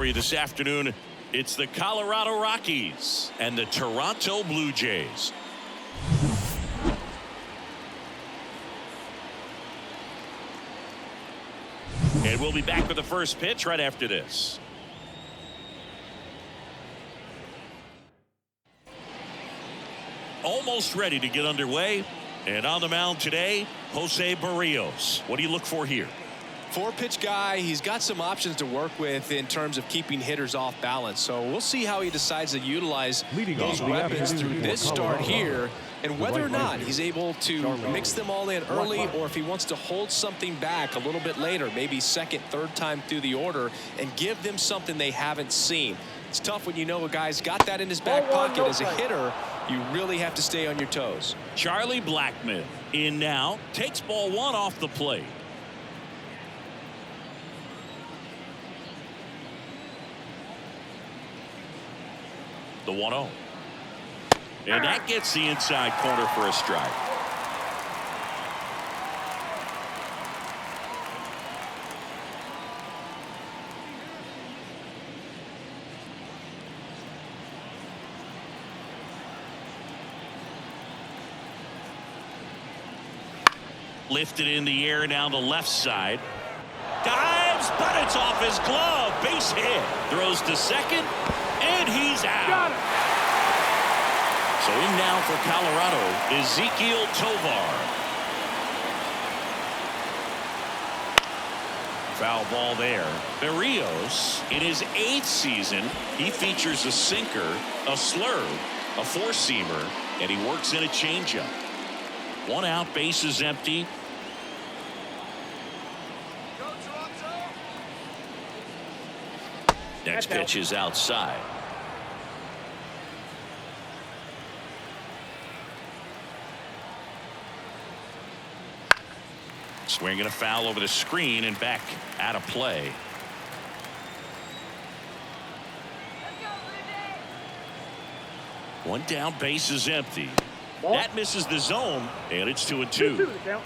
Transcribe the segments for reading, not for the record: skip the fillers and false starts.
This afternoon, it's the Colorado Rockies and the Toronto Blue Jays. And we'll be back with the first pitch right after this. Almost ready to get underway. And on the mound today, Jose Barrios. What do you look for here? Four-pitch guy. He's got some options to work with in terms of keeping hitters off balance. So we'll see how he decides to utilize those weapons through this start here, and whether or not he's able to mix them all in early, or if he wants to hold something back a little bit later, maybe second, third time through the order, and give them something they haven't seen. It's tough when you know a guy's got that in his back pocket. As a hitter, you really have to stay on your toes. Charlie Blackmon in now, takes ball one off the plate. The 1-0. And that gets the inside corner for a strike. Lifted in the air down the left side. Dives, but it's off his glove. Base hit. Throws to second, and he's out. Got it. So in now for Colorado, Ezequiel Tovar. Foul ball there. Barrios, in his 8th season, he features a sinker, a slurve, a four-seamer, and he works in a changeup. One out, bases empty. Next pitch is outside. Swinging a foul over the screen and back out of play. One down, base is empty. That misses the zone, and it's 2-2.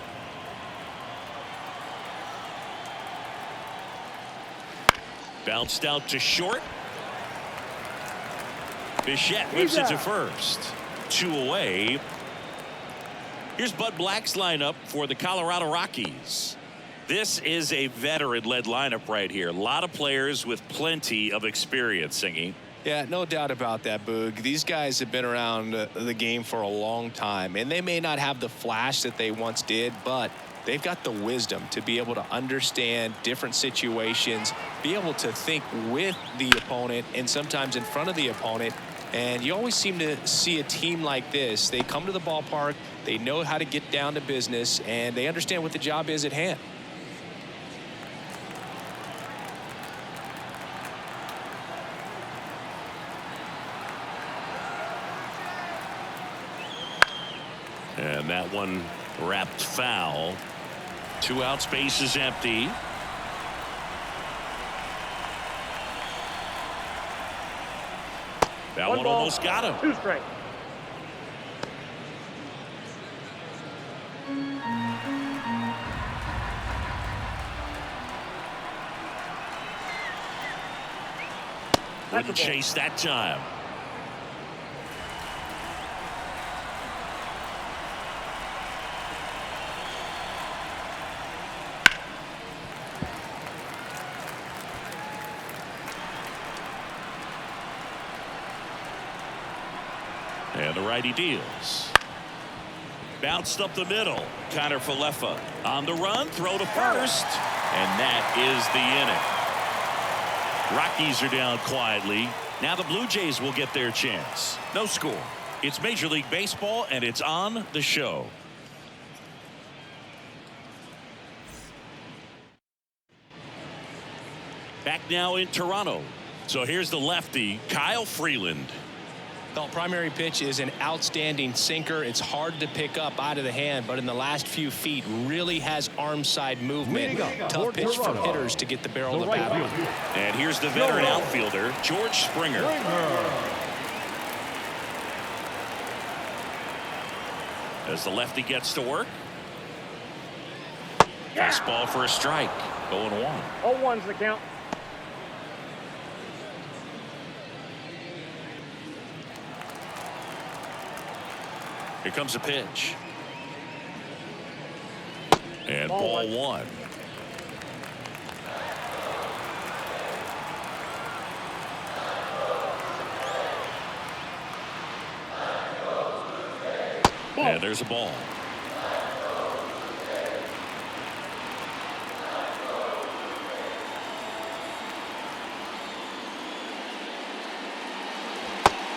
Bounced out to short. Bichette whips it to first. 2 away. Here's Bud Black's lineup for the Colorado Rockies. This is a veteran-led lineup right here. A lot of players with plenty of experience, Singy. Yeah, no doubt about that, Boog. These guys have been around the game for a long time, and they may not have the flash that they once did, but they've got the wisdom to be able to understand different situations, be able to think with the opponent and sometimes in front of the opponent. And you always seem to see a team like this. They come to the ballpark, they know how to get down to business, and they understand what the job is at hand. And that one wrapped foul. 2 outs, base is empty. That one almost got him. 2 straight. Wouldn't chase that time. And the righty deals. Bounced up the middle. Connor Falefa on the run. Throw to first. And that is the inning. Rockies are down quietly. Now the Blue Jays will get their chance. No score. It's Major League Baseball, and it's on the show. Back now in Toronto. So here's the lefty, Kyle Freeland. The primary pitch is an outstanding sinker. It's hard to pick up out of the hand, but in the last few feet really has arm side movement. Tough pitch for hitters to get the barrel of the bat on. And here's the veteran outfielder, George Springer. As the lefty gets to work. Fastball for a strike. 0-1. 0-1's the count. Here comes a pitch. And ball one. And there's a ball.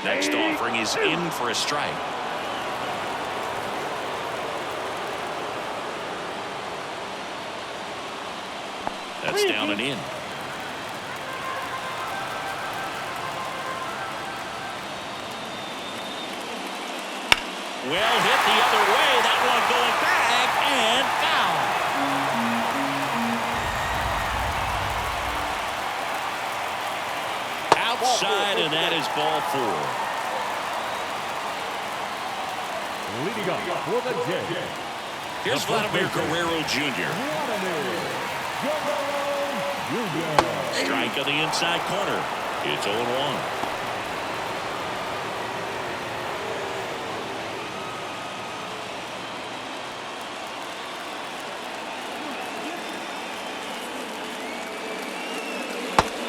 Next offering is in for a strike. That's down and in. Well hit the other way. That one going back and foul. Outside, and that is ball four. Leading up for the Jays. Here's Vladimir Guerrero Jr. Strike on the inside corner. It's 0-1.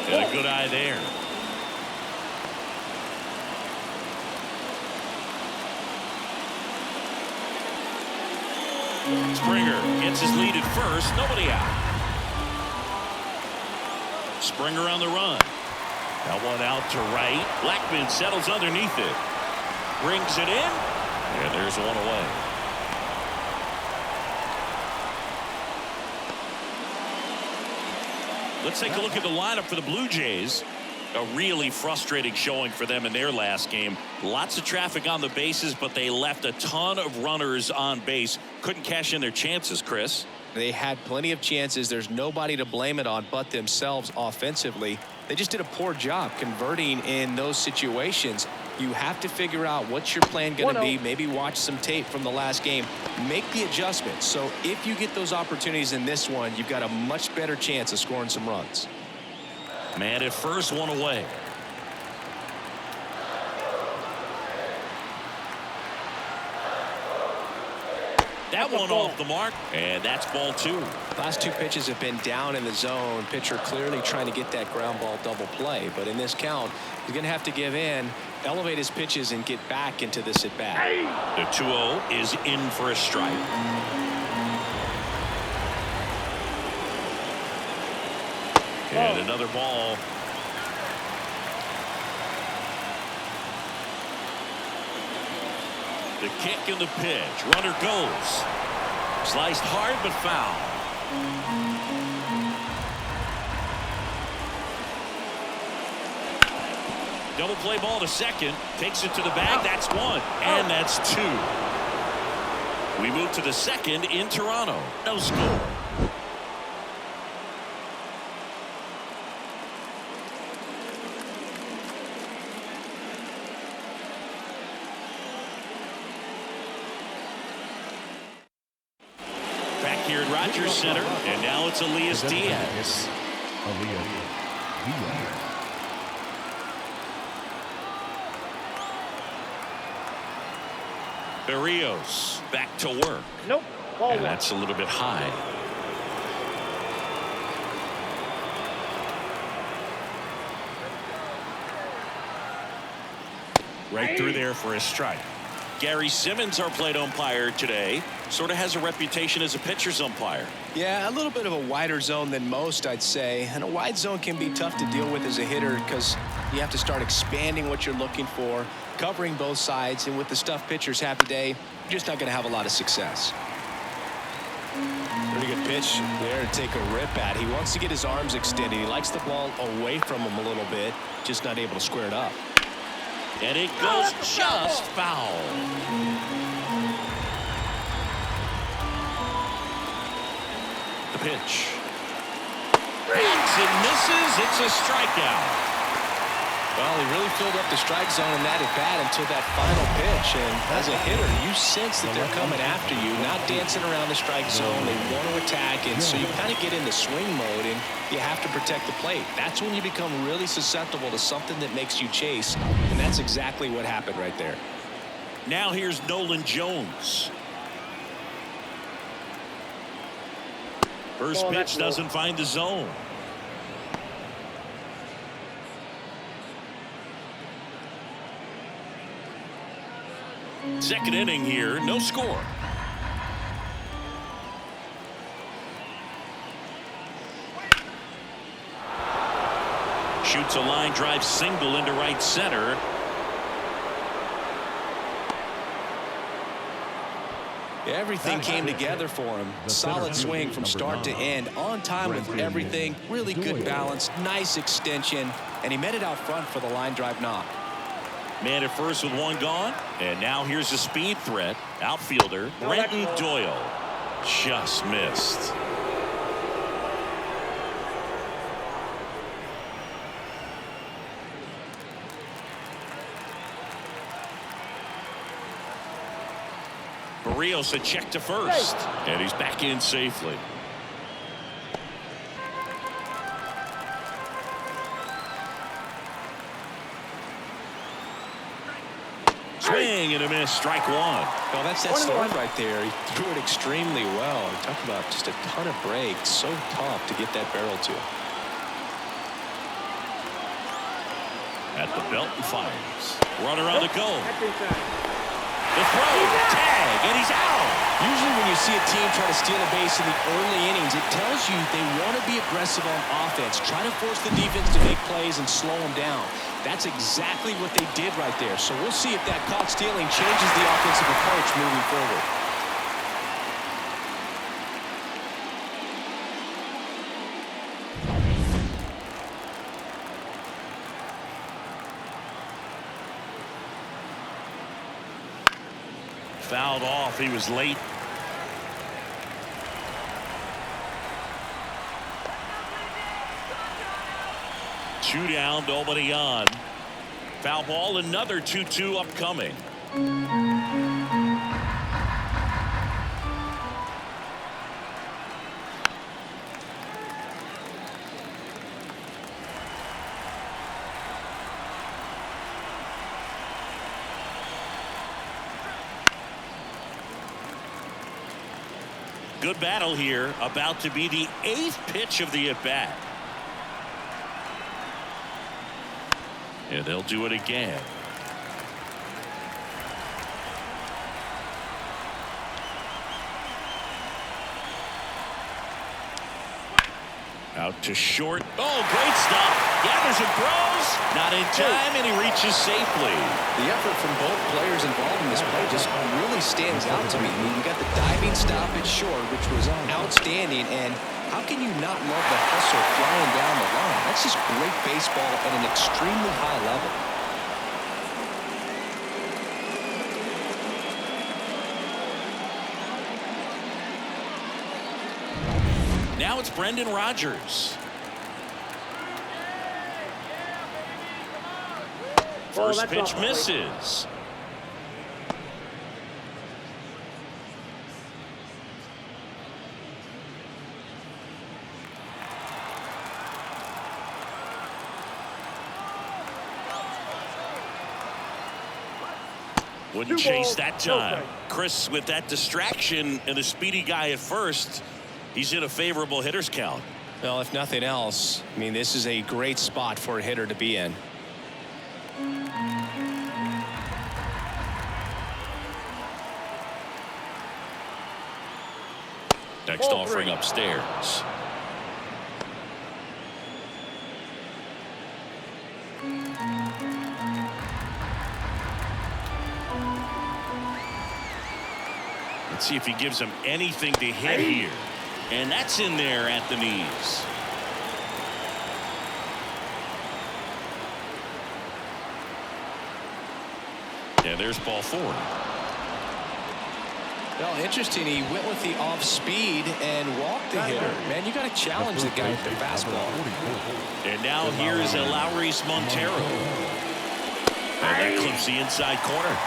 And a good eye there. Springer gets his lead at first. Nobody out. Springer on the run. That one out to right. Blackman settles underneath it. Brings it in. And there's one away. Let's take a look at the lineup for the Blue Jays. A really frustrating showing for them in their last game. Lots of traffic on the bases, but they left a ton of runners on base. Couldn't cash in their chances, Chris. They had plenty of chances. There's nobody to blame it on but themselves offensively. They just did a poor job converting in those situations. You have to figure out what's your plan going to be. Maybe watch some tape from the last game. Make the adjustment. So if you get those opportunities in this one, you've got a much better chance of scoring some runs. Man at first, one away. That one off the mark, and that's ball two. Last two pitches have been down in the zone. Pitcher clearly trying to get that ground ball double play, but in this count, he's going to have to give in, elevate his pitches, and get back into this at bat. The 2-0 is in for a strike. And another ball. The kick and the pitch. Runner goes. Sliced hard but foul. Double play ball to second. Takes it to the bag. That's one. And that's two. We move to the second in Toronto. No score. Here at Rogers Center, and now it's Elias Diaz. Berrios back to work. Nope. And that's a little bit high. Right through there for a strike. Gary Simmons, our plate umpire today, sort of has a reputation as a pitcher's umpire. Yeah, a little bit of a wider zone than most, I'd say. And a wide zone can be tough to deal with as a hitter because you have to start expanding what you're looking for, covering both sides. And with the stuff pitchers have today, you're just not going to have a lot of success. Pretty good pitch there to take a rip at. He wants to get his arms extended. He likes the ball away from him a little bit, just not able to square it up. And it goes just foul. The pitch. Hangs and misses. It's a strikeout. Well, he really filled up the strike zone in that at bat until that final pitch. And as a hitter, you sense that they're coming after you, not dancing around the strike zone. They want to attack, and so you kind of get into swing mode, and you have to protect the plate. That's when you become really susceptible to something that makes you chase, and that's exactly what happened right there. Now here's Nolan Jones. First pitch doesn't find the zone. Second inning here, no score. Shoots a line drive single into right center. Everything came together for him. Solid swing from start to end. On time with everything. Really good balance. Nice extension. And he met it out front for the line drive knock. Man at first with one gone. And now here's a speed threat. Outfielder Brenton Doyle. Just missed. Barrios a check to first. And he's back in safely. Swing and a miss. Strike one. Well, that's that start right there. He threw it extremely well. Talk about just a ton of breaks. So tough to get that barrel to. At the belt and fires. Runner on the go. The throw, tag, and he's out. Usually when you see a team try to steal a base in the early innings, it tells you they want to be aggressive on offense, try to force the defense to make plays and slow them down. That's exactly what they did right there. So we'll see if that caught stealing changes the offensive approach moving forward. Fouled off. He was late. Two down, nobody on. Foul ball, another 2-2 upcoming. Good battle here, about to be the 8th pitch of the at-bat. And they'll do it again. Out to short. Oh, great stop. Gathers and throws. Not in time, and he reaches safely. The effort from both players involved in this play just really stands out to me. I mean, you got the diving stop at short, which was outstanding, and how can you not love the hustle flying down the line? That's just great baseball at an extremely high level. Now it's Brendan Rodgers. First pitch misses. Wouldn't chase that time. Chris, with that distraction and a speedy guy at first, he's in a favorable hitter's count. Well, if nothing else, I mean, this is a great spot for a hitter to be in. Next offering upstairs. Let's see if he gives him anything to hit here. And that's in there at the knees. And there's ball 4. Well, interesting. He went with the off speed and walked the hitter. Man, you got to challenge the guy with the fastball. And now here's Elauris Montero. And that clips the inside corner.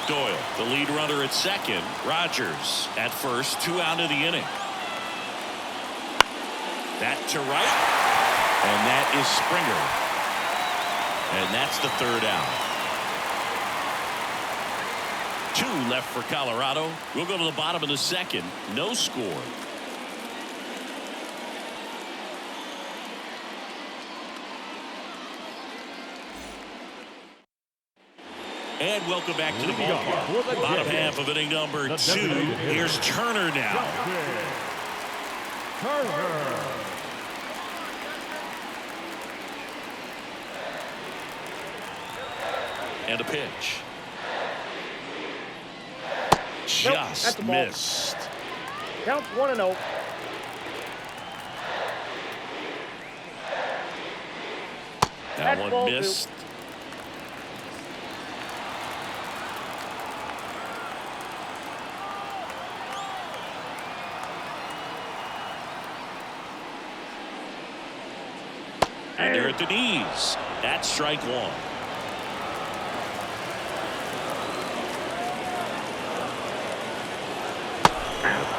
Doyle, the lead runner at second. Rodgers at first, 2 out of the inning. That to right. And that is Springer. And that's the third out. 2 left for Colorado. We'll go to the bottom of the second. No score. And welcome back to the ballpark. Bottom half of inning number 2. Here's Turner now. Turner. And a pitch. Nope, that's Just the ball. missed. Counts 1-0. That That's one ball missed. And they're at the knees. That's strike 1.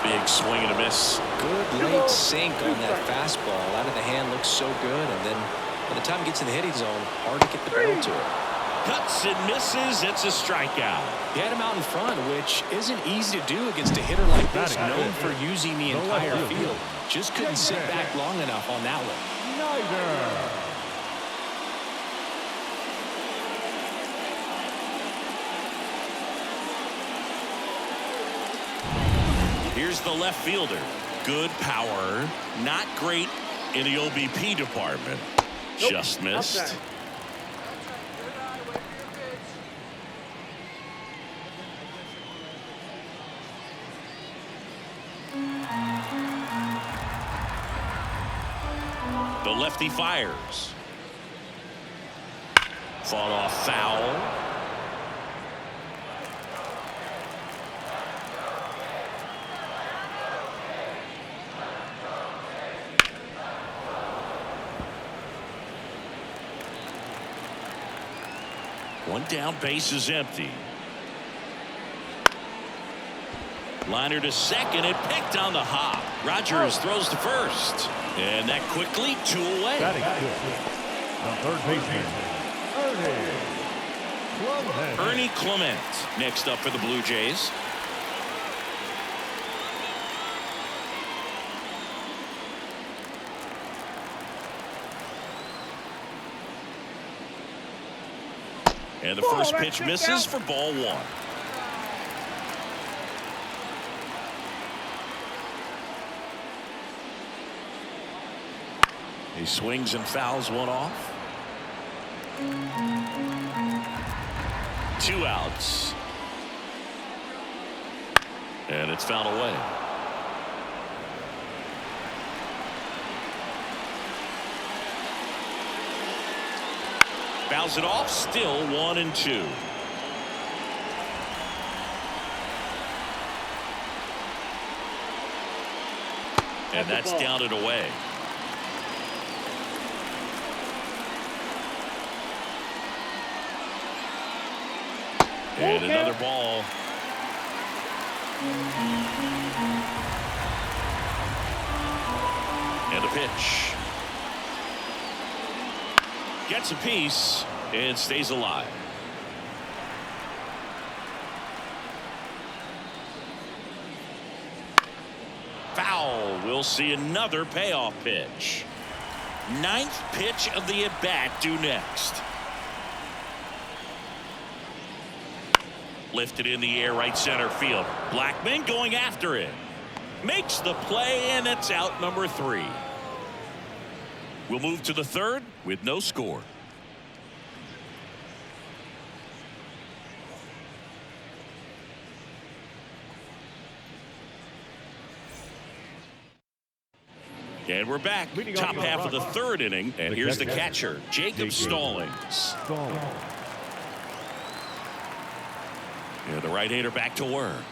Big swing and a miss. Good late sink on that fastball. Out of the hand looks so good. And then by the time it gets in the hitting zone, hard to get the barrel to it. Cuts and misses. It's a strikeout. He had him out in front, which isn't easy to do against a hitter like this, known for using the entire field. Just couldn't sit back long enough on that one. Here's the left fielder. Good power. Not great in the OBP department. Nope, Just missed. outside. The lefty fires. Fought off foul. One down, base is empty. Liner to second, and picked on the hop. Rogers throws to first. And that quickly 2 away. Batting fifth. The third baseman, Ernie Clement next up for the Blue Jays. And the first pitch misses for ball 1. He swings and fouls one off. 2 outs. And it's fouled away. Fouls it off, still 1-2. And that's down and away. And another ball. And a pitch. Gets a piece and stays alive. Foul. We'll see another payoff pitch. 9th pitch of the at-bat due next. Lifted in the air, right center field. Blackman going after it. Makes the play, and it's out number 3. We'll move to the third with no score. And we're back. Top half of the third inning. And here's the catcher, Jacob Stallings. And the right-hander back to work.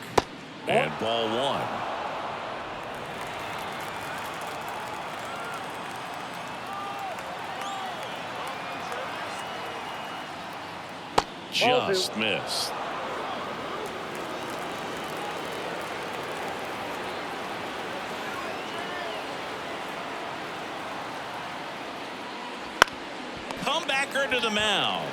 And ball 1. Just missed. comebacker to the mound.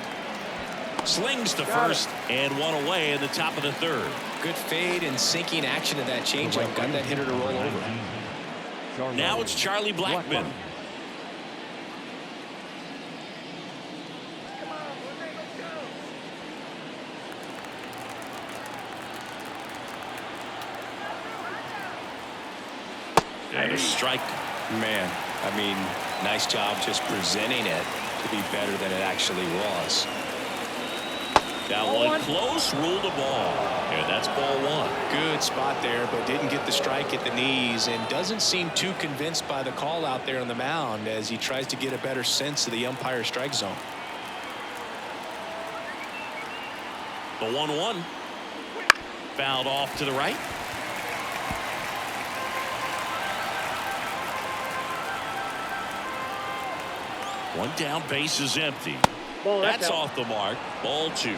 Slings to first and one away in the top of the third. Good fade and sinking action to that changeup. Got that hitter to roll over. Now it's Charlie Blackmon. And a strike. Man, I mean, nice job just presenting it to be better than it actually was. That one close, ruled a ball. And that's ball one. Good spot there, but didn't get the strike at the knees and doesn't seem too convinced by the call out there on the mound as he tries to get a better sense of the umpire's strike zone. The 1-1. Fouled off to the right. One down, base is empty. That's off the mark. Ball two.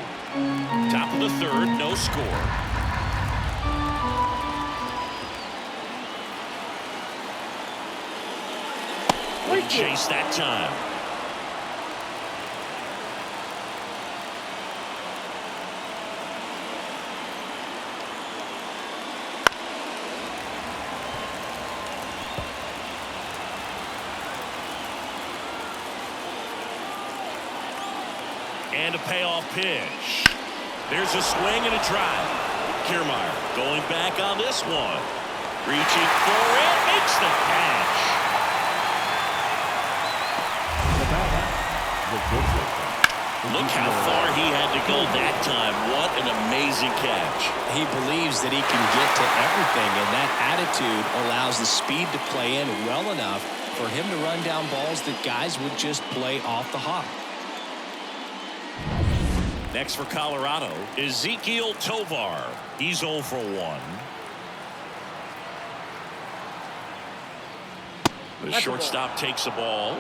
Top of the third, no score. Wouldn't chase that time. And a payoff pitch. There's a swing and a drive. Kiermaier going back on this one. Reaching for it. Makes the catch. Look how far he had to go that time. What an amazing catch. He believes that he can get to everything, and that attitude allows the speed to play in well enough for him to run down balls that guys would just play off the hop. Next for Colorado, Ezequiel Tovar. He's 0 for 1. The shortstop takes the ball.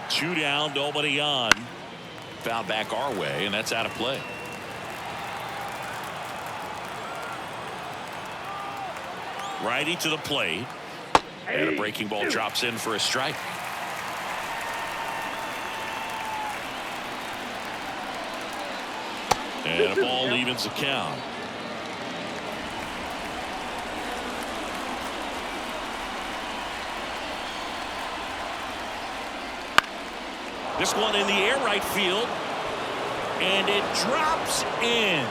Two down, nobody on. Foul back our way, and that's out of play. Righty to the plate. And a breaking ball drops in for a strike. And a ball evens the count. This one in the air right field. And it drops in.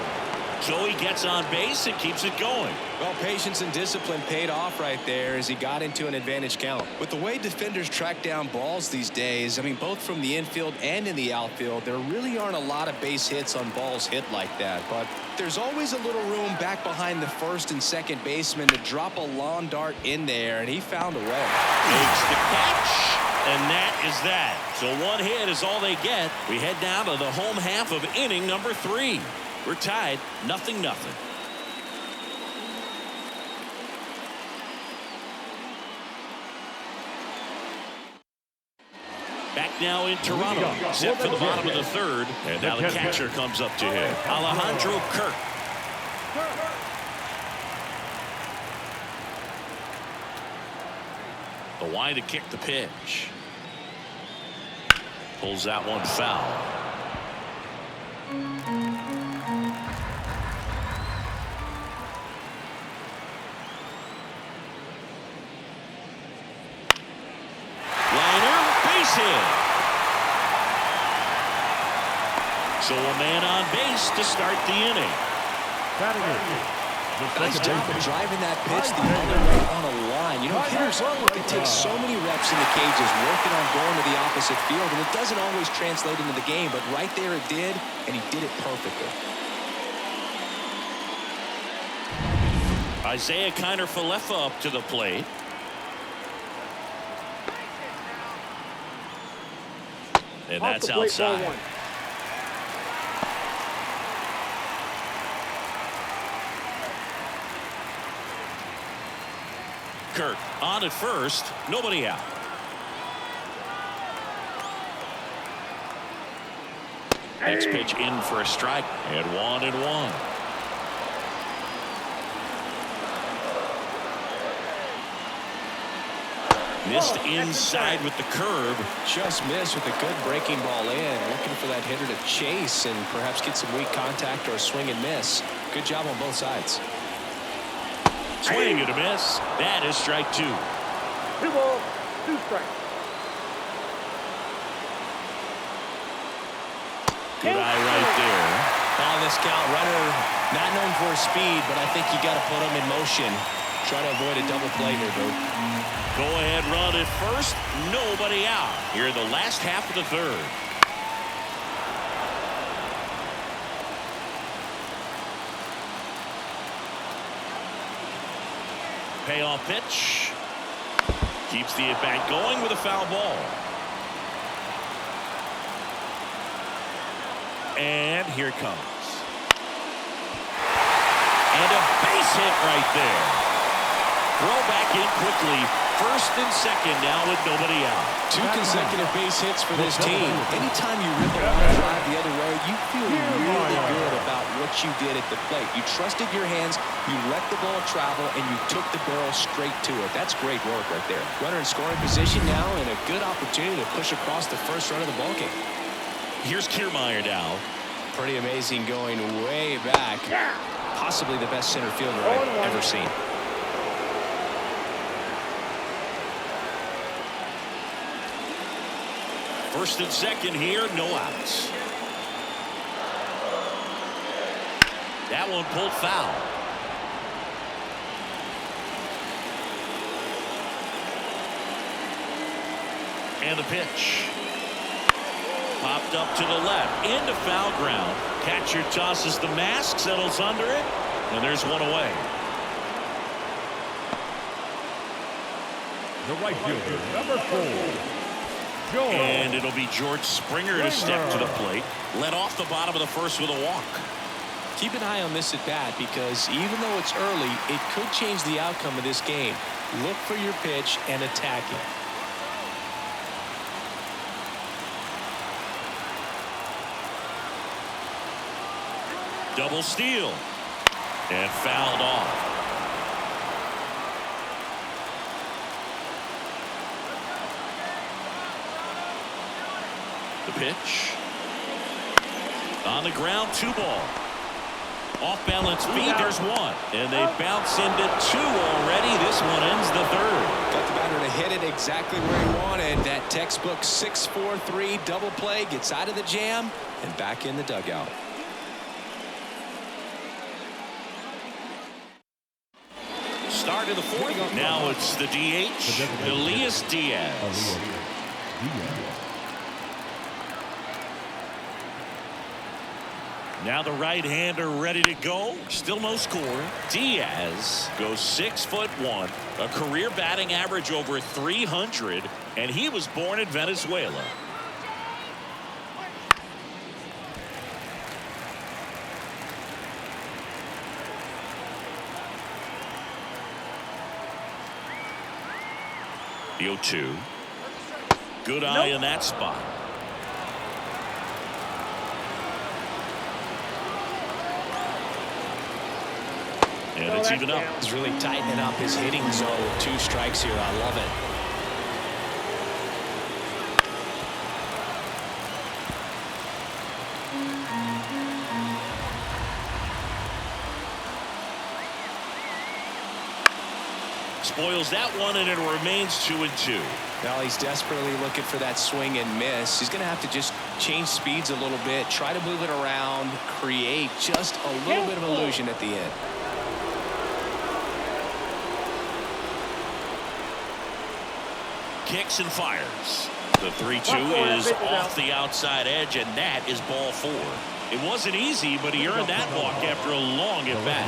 Joey gets on base and keeps it going. Well, patience and discipline paid off right there as he got into an advantage count. With the way defenders track down balls these days, I mean, both from the infield and in the outfield, there really aren't a lot of base hits on balls hit like that. But there's always a little room back behind the first and second baseman to drop a lawn dart in there, and he found a way. Makes the catch. And that is that. So one hit is all they get. We head down to the home half of inning number 3. We're tied 0-0. Back now in Toronto, set for the bottom of the third, and now the catcher comes up to him, Alejandro Kirk. The wide to kick the pitch. Pulls that one foul. So a man on base to start the inning. Nice job of driving that pitch the other way on a line. You know, hitters can take so many reps in the cages working on going to the opposite field, and it doesn't always translate into the game, but right there it did, and he did it perfectly. Isaiah Kiner-Falefa up to the plate. And that's outside. Kirk on at first, nobody out. Next pitch in for a strike, and 1-1. Missed inside with the curve. Just missed with a good breaking ball in. Looking for that hitter to chase and perhaps get some weak contact or a swing and miss. Good job on both sides. Swing and a miss. That is strike 2. 2 balls, 2 strikes. Good eye right there. On this count, runner not known for his speed, but I think you got to put him in motion. Try to avoid a double play here, dude. Go ahead run at first. Nobody out here in the last half of the third. Payoff pitch. Keeps the at-bat going with a foul ball. And here it comes. And a base hit right there. Throw back in quickly. First and second now with nobody out. 2 consecutive base hits for this team. Anytime you rip a line drive the other way, you feel really good about what you did at the plate. You trusted your hands, you let the ball travel, and you took the barrel straight to it. That's great work right there. Runner in scoring position now, and a good opportunity to push across the first run of the ballgame. Here's Kiermaier now. Pretty amazing going way back. Possibly the best center fielder I've ever seen. First and second here, no outs. That one pulled foul. And the pitch. Popped up to the left, into foul ground. Catcher tosses the mask, settles under it, and there's one away. The right fielder, number 4. And it'll be George Springer to step to the plate. Led off the bottom of the first with a walk. Keep an eye on this at bat because even though it's early, it could change the outcome of this game. Look for your pitch and attack it. Double steal. And fouled off. The pitch. On the ground, 2 ball. Off balance feet, there's 1. And they bounce into 2 already. This one ends the third. Got the batter to hit it exactly where he wanted. That textbook 6-4-3 double play gets out of the jam and back in the dugout. Start of the 4th. Now it's the DH, Elias Diaz. Now the right-hander ready to go. Still no score. Diaz goes 6'1", a career batting average over 300, and he was born in Venezuela. The 0-2. Good eye in that spot. And it's even up. He's really tightening up his hitting zone with 2 strikes here. I love it. Spoils that one, and it remains 2-2. Now he's desperately looking for that swing and miss. He's going to have to just change speeds a little bit, try to move it around, create just a little bit of illusion at the end. Kicks and fires. The 3-2 is off the outside edge, and that is ball 4. It wasn't easy, but he earned that walk after a long at-bat.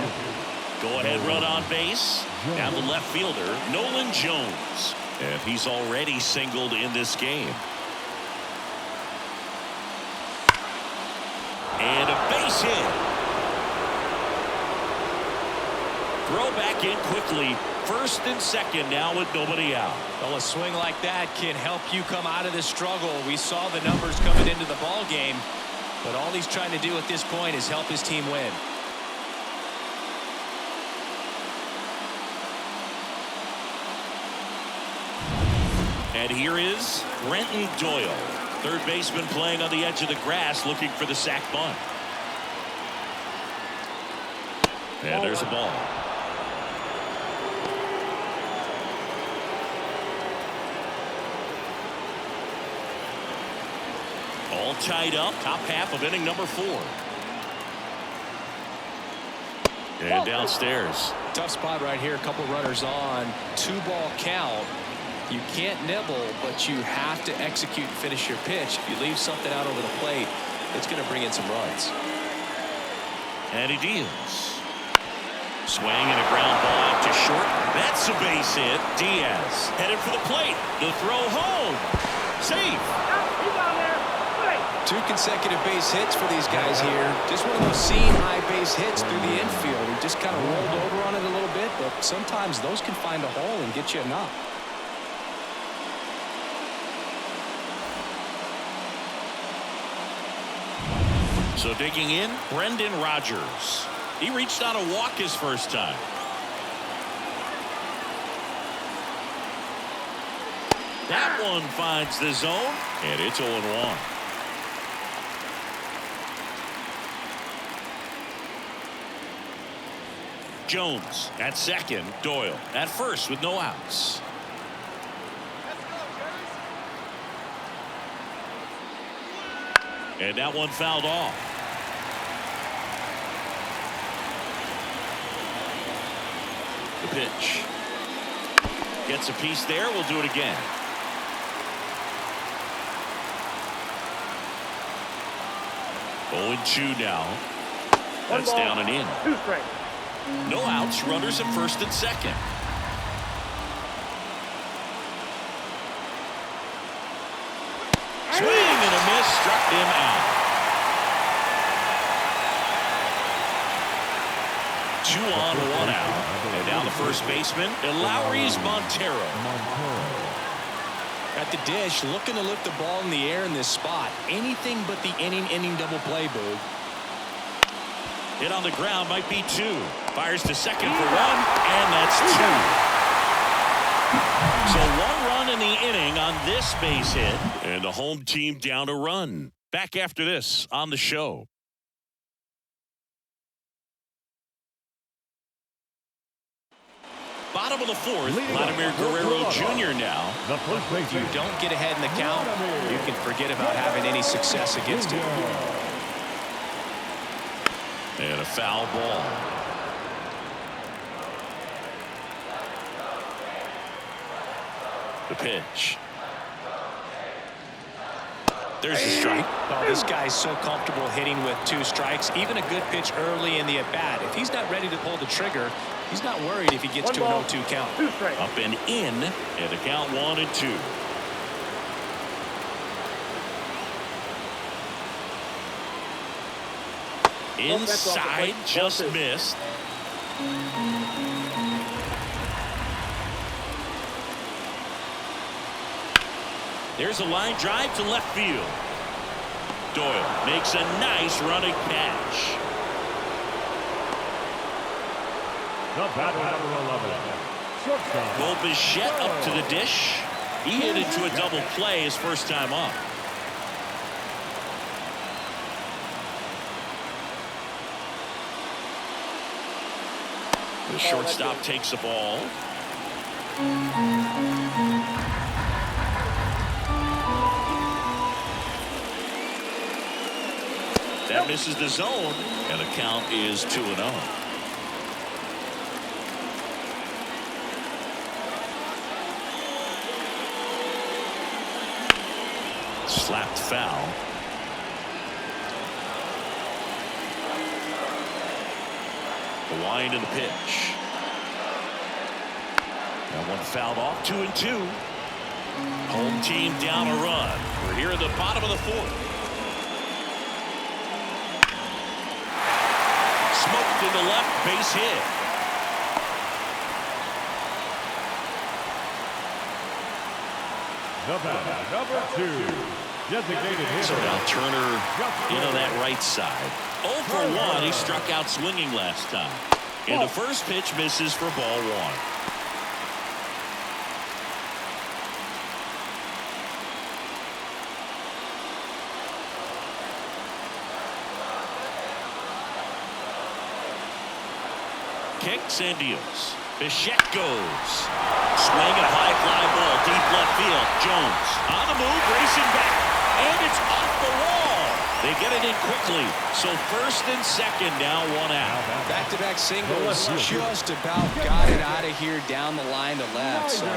Go ahead run on base. Down the left fielder, Nolan Jones. And he's already singled in this game. And a base hit. Throw back in quickly. First and second now with nobody out. Well, a swing like that can help you come out of this struggle. We saw the numbers coming into the ball game. But all he's trying to do at this point is help his team win. And here is Brenton Doyle, third baseman playing on the edge of the grass looking for the sac bunt. And there's a ball. All tied up, top half of inning number 4. And downstairs. Tough spot right here. A couple runners on. 2-ball count. You can't nibble, but you have to execute and finish your pitch. If you leave something out over the plate, it's going to bring in some runs. And he deals. Swing and a ground ball out to short. That's a base hit. Diaz headed for the plate. The throw home. Safe. He's down there. 2 consecutive base hits for these guys here. Just one of those seam-high base hits through the infield. He just kind of rolled over on it a little bit, but sometimes those can find a hole and get you a knock. So digging in, Brendan Rodgers. He reached on a walk his first time. That one finds the zone, and it's 0-1. Jones at second, Doyle at first with no outs. And that one fouled off. The pitch. Gets a piece there. We'll do it again. Oh, 0-2 now. That's down and in. 2 strikes. No outs. Runners at first and second. Swing and a miss. Struck him out. 2 on, 1 out. And now the first baseman, Elauris Montero. At the dish, looking to lift the ball in the air in this spot. Anything but the inning double play, Boog. Hit on the ground, might be 2. Fires to second for 1, and that's 2. So 1 run in the inning on this base hit, and the home team down a run. Back after this on the show. Bottom of the 4th, Vladimir Guerrero Jr. now. The first If you baseman. don't get ahead in the count, you can forget about having any success against him. And a foul ball. The pitch. There's a strike. Oh, this guy's so comfortable hitting with 2 strikes. Even a good pitch early in the at-bat. If he's not ready to pull the trigger, he's not worried if he gets to an 0-2 count. 2 strikes. Up and in, and the count 1-2. Inside, just missed. There's a line drive to left field. Doyle makes a nice running catch. The batter, number 11. Shortstop. Bo Bichette up to the dish. He hit into a double play his first time up. The shortstop takes the ball. That misses the zone, and the count is 2-0. Slapped foul. The wind and the pitch. That one fouled off. 2-2. Home team down a run. We're here at the bottom of the 4th. Smoked in the left, base hit. The batter, number 2. Designated hitter. So now Turner in on that right side. 0 for 1. He struck out swinging last time. And the first pitch misses for ball 1. Kicks and deals. Bichette goes. Swing and a high fly ball deep left field. Jones on the move, racing back, and it's off the wall. They get it in quickly. So first and second now, 1 out. Back-to-back singles, just about got it out of here down the line to left. So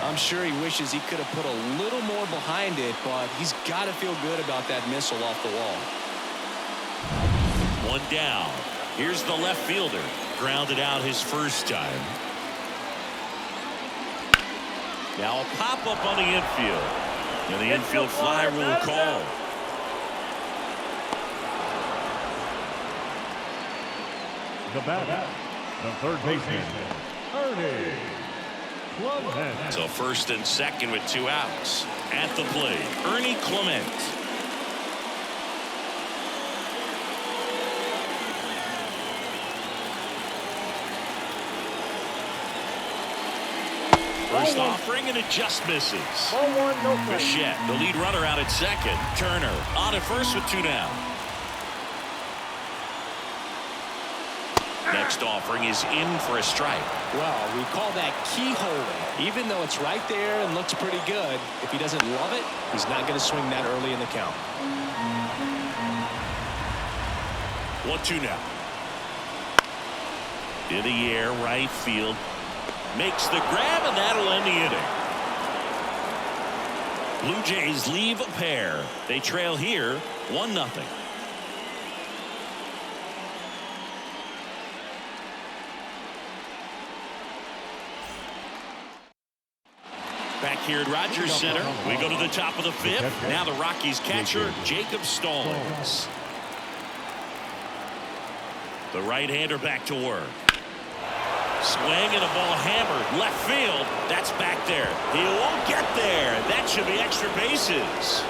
I'm sure he wishes he could have put a little more behind it, but he's got to feel good about that missile off the wall. 1 down. Here's the left fielder. Grounded out his first time. Now a pop-up on the infield. And the infield fly rule called. The batter, the third baseman, Ernie Clement. So first and second with 2 outs. At the plate, Ernie Clement. First offering, and it just misses. Bichette, the lead runner, out at second. Turner on at first with 2 down. Next offering is in for a strike. Well, we call that keyhole. Even though it's right there and looks pretty good, if he doesn't love it, he's not going to swing that early in the count. 1-2 now. In the air, right field. Makes the grab, and that'll end the inning. Blue Jays leave a pair. They trail here 1-0. Back here at Rogers Center, we go to the top of the 5th. Now the Rockies catcher, Jacob Stallings. The right-hander back to work. Swing and a ball hammered left field. That's back there. He won't get there. That should be extra bases.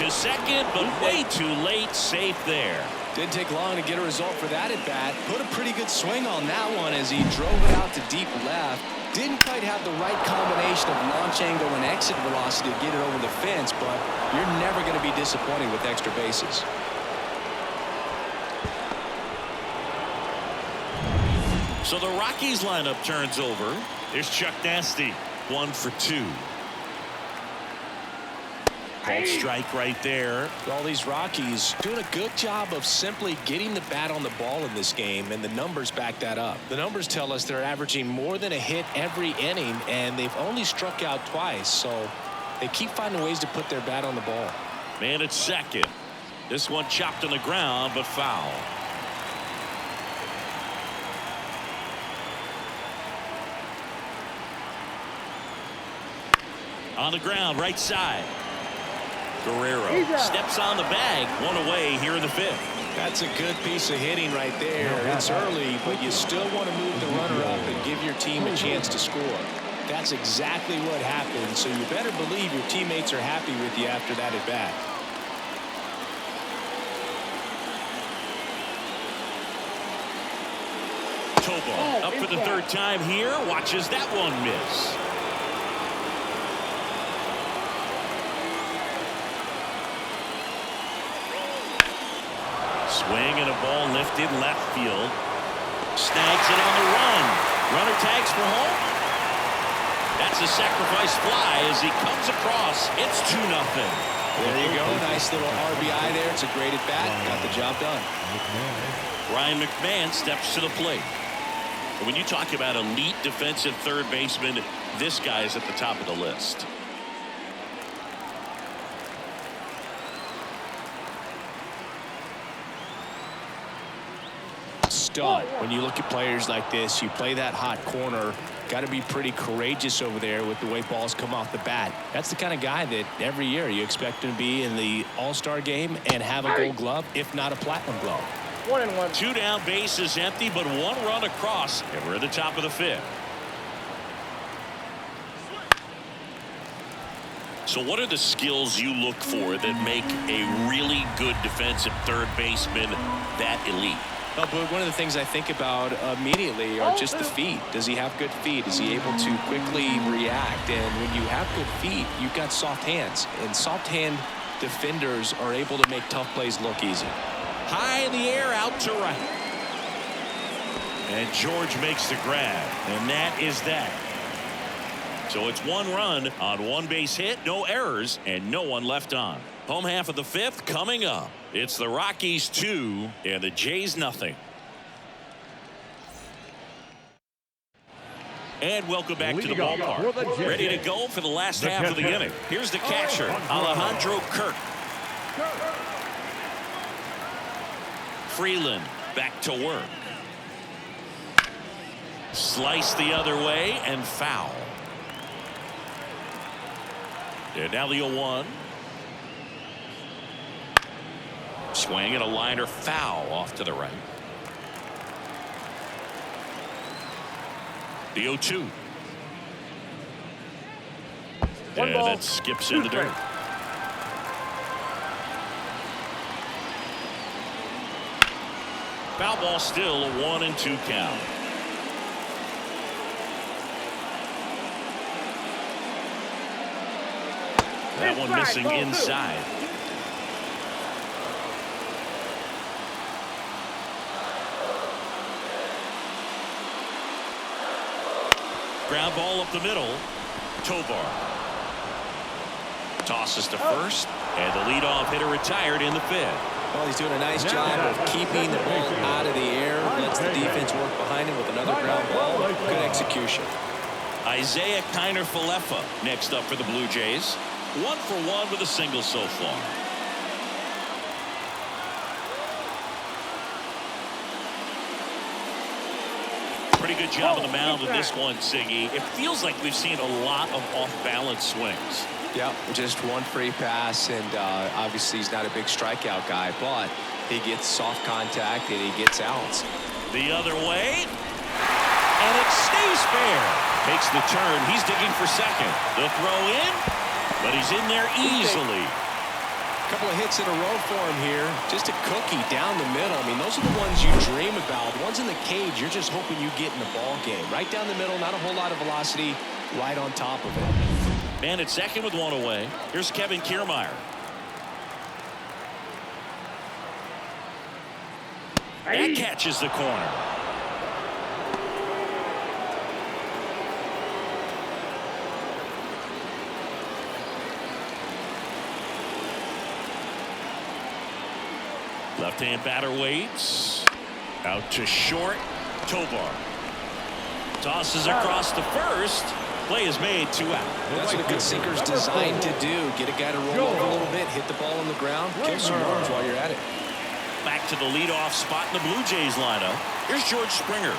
To second, but way too late. Safe there. Didn't take long to get a result for that at bat. Put a pretty good swing on that one as he drove it out to deep left. Didn't quite have the right combination of launch angle and exit velocity to get it over the fence, but you're never going to be disappointed with extra bases. So the Rockies lineup turns over. There's Chuck Nasty, 1 for 2. Called strike right there. All these Rockies doing a good job of simply getting the bat on the ball in this game, and the numbers back that up. The numbers tell us they're averaging more than a hit every inning, and they've only struck out twice, so they keep finding ways to put their bat on the ball. Man at second. This one chopped on the ground, but foul. On the ground, right side. Guerrero steps on the bag. 1 away here in the 5th. That's a good piece of hitting right there. It's early, but you still want to move the runner up and give your team a chance to score. That's exactly what happened, so you better believe your teammates are happy with you after that at bat. Toba up for the 3rd time here. Watches that one miss. Swing and a ball lifted left field. Snags it on the run. Runner tags for home. That's a sacrifice fly as he comes across. It's 2-0. There you go. Nice little RBI there. It's a great at bat. Got the job done. Ryan McMahon steps to the plate. When you talk about elite defensive third baseman, this guy is at the top of the list. Stud. When you look at players like this, you play that hot corner, got to be pretty courageous over there with the way balls come off the bat. That's the kind of guy that every year you expect him to be in the All-Star game and have a gold glove, if not a platinum glove. 1-1. 2 down, base is empty, but 1 run across, and we're at the top of the 5th. So what are the skills you look for that make a really good defensive third baseman that elite? Well, but one of the things I think about immediately are just the feet. Does he have good feet? Is he able to quickly react? And when you have good feet, you've got soft hands. And soft hand defenders are able to make tough plays look easy. High in the air, out to right. And George makes the grab. And that is that. So it's 1 run on 1 base hit, no errors, and no one left on. Home half of the 5th coming up. It's the Rockies 2 and the Jays nothing. And welcome back to the ballpark. Ready to go for the last half of the inning. Here's the catcher, Alejandro Kirk. Freeland back to work. Slice the other way and foul. And now the 0-1. Swing and a liner foul off to the right. The 0-2. And that skips in the dirt. Foul ball still, a 1-2 count. That one missing inside. Ground ball up the middle. Tovar tosses to first, and the leadoff hitter retired in the 5th. Well, he's doing a nice job of keeping the ball out of the air. Lets the defense work behind him with another ground ball. Good execution. Isaiah Kiner-Falefa next up for the Blue Jays. 1 for 1 with a single so far. Pretty good job on the mound with this one, Siggy. It feels like we've seen a lot of off-balance swings. Yeah, just 1 free pass, and obviously he's not a big strikeout guy, but he gets soft contact and he gets outs. The other way, and it stays fair. Makes the turn. He's digging for second. The throw in, but he's in there easily. A couple of hits in a row for him here. Just a cookie down the middle. I mean, those are the ones you dream about. The ones in the cage, you're just hoping you get in the ball game. Right down the middle, not a whole lot of velocity, right on top of it. Man at second with 1 away. Here's Kevin Kiermaier. That catches the corner. Left-hand batter waits. Out to short. Tovar tosses across the first. Play is made, 2 out. That's what a good sinker's designed to do. Get a guy to roll over a little bit, hit the ball on the ground, kill some runs while you're at it. Back to the leadoff spot in the Blue Jays lineup. Here's George Springer.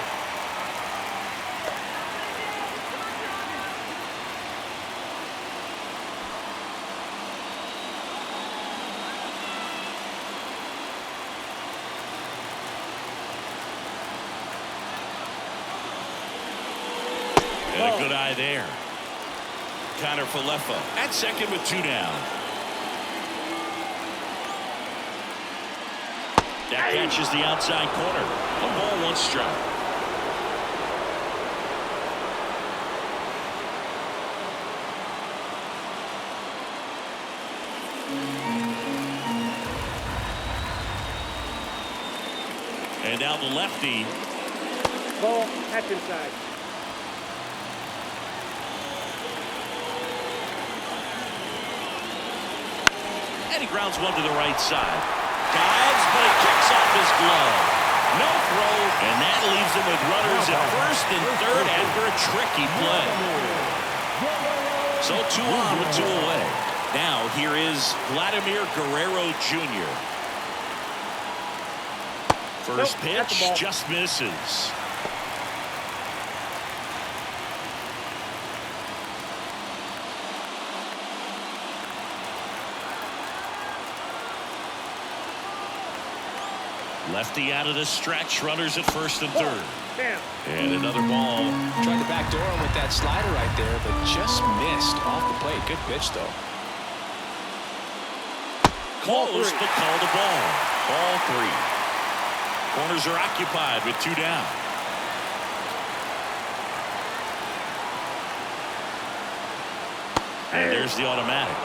And a good eye there. Kiner-Falefa at second with 2 down. That catches the outside corner. 1 ball, 1 strike. And now the lefty. Ball, that's inside. And he grounds 1 to the right side. Dives, but it kicks off his glove. No throw, and that leaves him with runners at first and third after a tricky play. So 2 on with 2 away. Now here is Vladimir Guerrero Jr. First pitch just misses. Lefty out of the stretch, runners at first and third. And another ball. Tried to backdoor him with that slider right there, but just missed off the plate. Good pitch, though. Close, but called a ball. Ball 3. Corners are occupied with 2 down. And there's the automatic.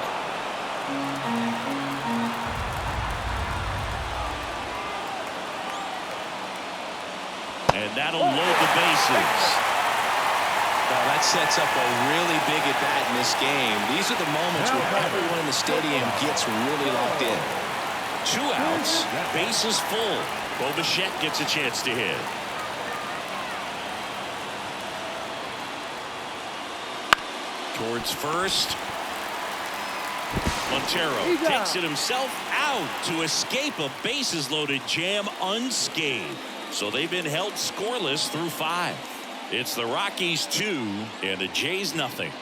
And that'll load the bases. Well, that sets up a really big at-bat in this game. These are the moments where everyone in the stadium gets really locked in. 2 outs, bases full. Bo Bichette gets a chance to hit. Towards first. Montero takes it himself out to escape a bases-loaded jam unscathed. So they've been held scoreless through 5. It's the Rockies 2 and the Jays nothing.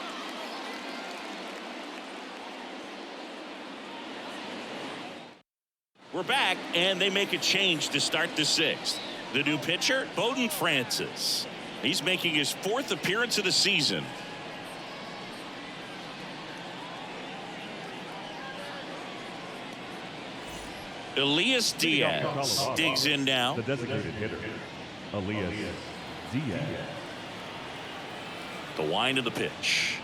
We're back, and they make a change to start the 6th. The new pitcher, Bowden Francis. He's making his 4th appearance of the season. Elias Diaz digs in now. The designated hitter, Elias Diaz. The wind of the pitch.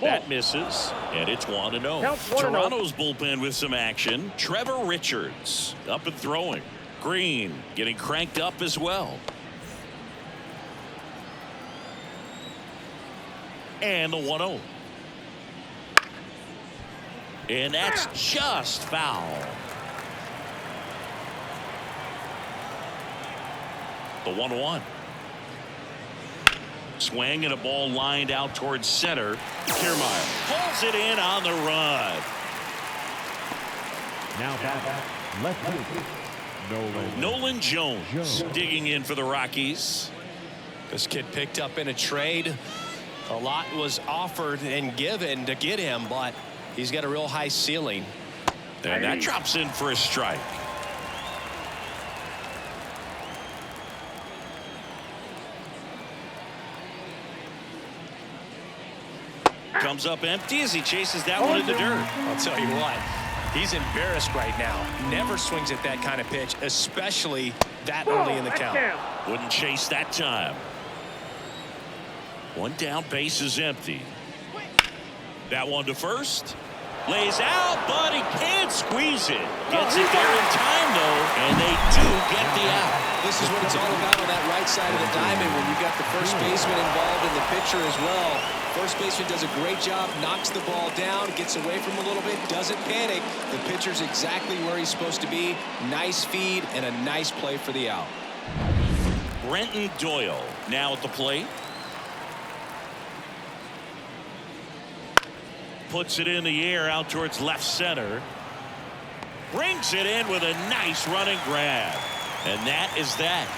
That misses, and it's 1-0. Counts 1-0. Toronto's bullpen with some action. Trevor Richards up and throwing. Green getting cranked up as well. And the 1-0. And that's just foul. The 1-1. Swing and a ball lined out towards center. Kiermaier pulls it in on the run. Now back, left field, Nolan Jones digging in for the Rockies. This kid picked up in a trade. A lot was offered and given to get him, but he's got a real high ceiling. And that drops in for a strike. Comes up empty as he chases that one in the dirt. I'll tell you what, he's embarrassed right now. Never swings at that kind of pitch, especially that early in the count. Wouldn't chase that time. 1 down, base is empty. That one to first. Lays out, but he can't squeeze it. Gets it there in time, though, and they do get the out. This is what it's all about on that right side of the diamond when you've got the first baseman involved and the pitcher as well. First baseman does a great job, knocks the ball down, gets away from him a little bit, doesn't panic. The pitcher's exactly where he's supposed to be. Nice feed and a nice play for the out. Brenton Doyle now at the plate. Puts it in the air out towards left center. Brings it in with a nice running grab. And that is that.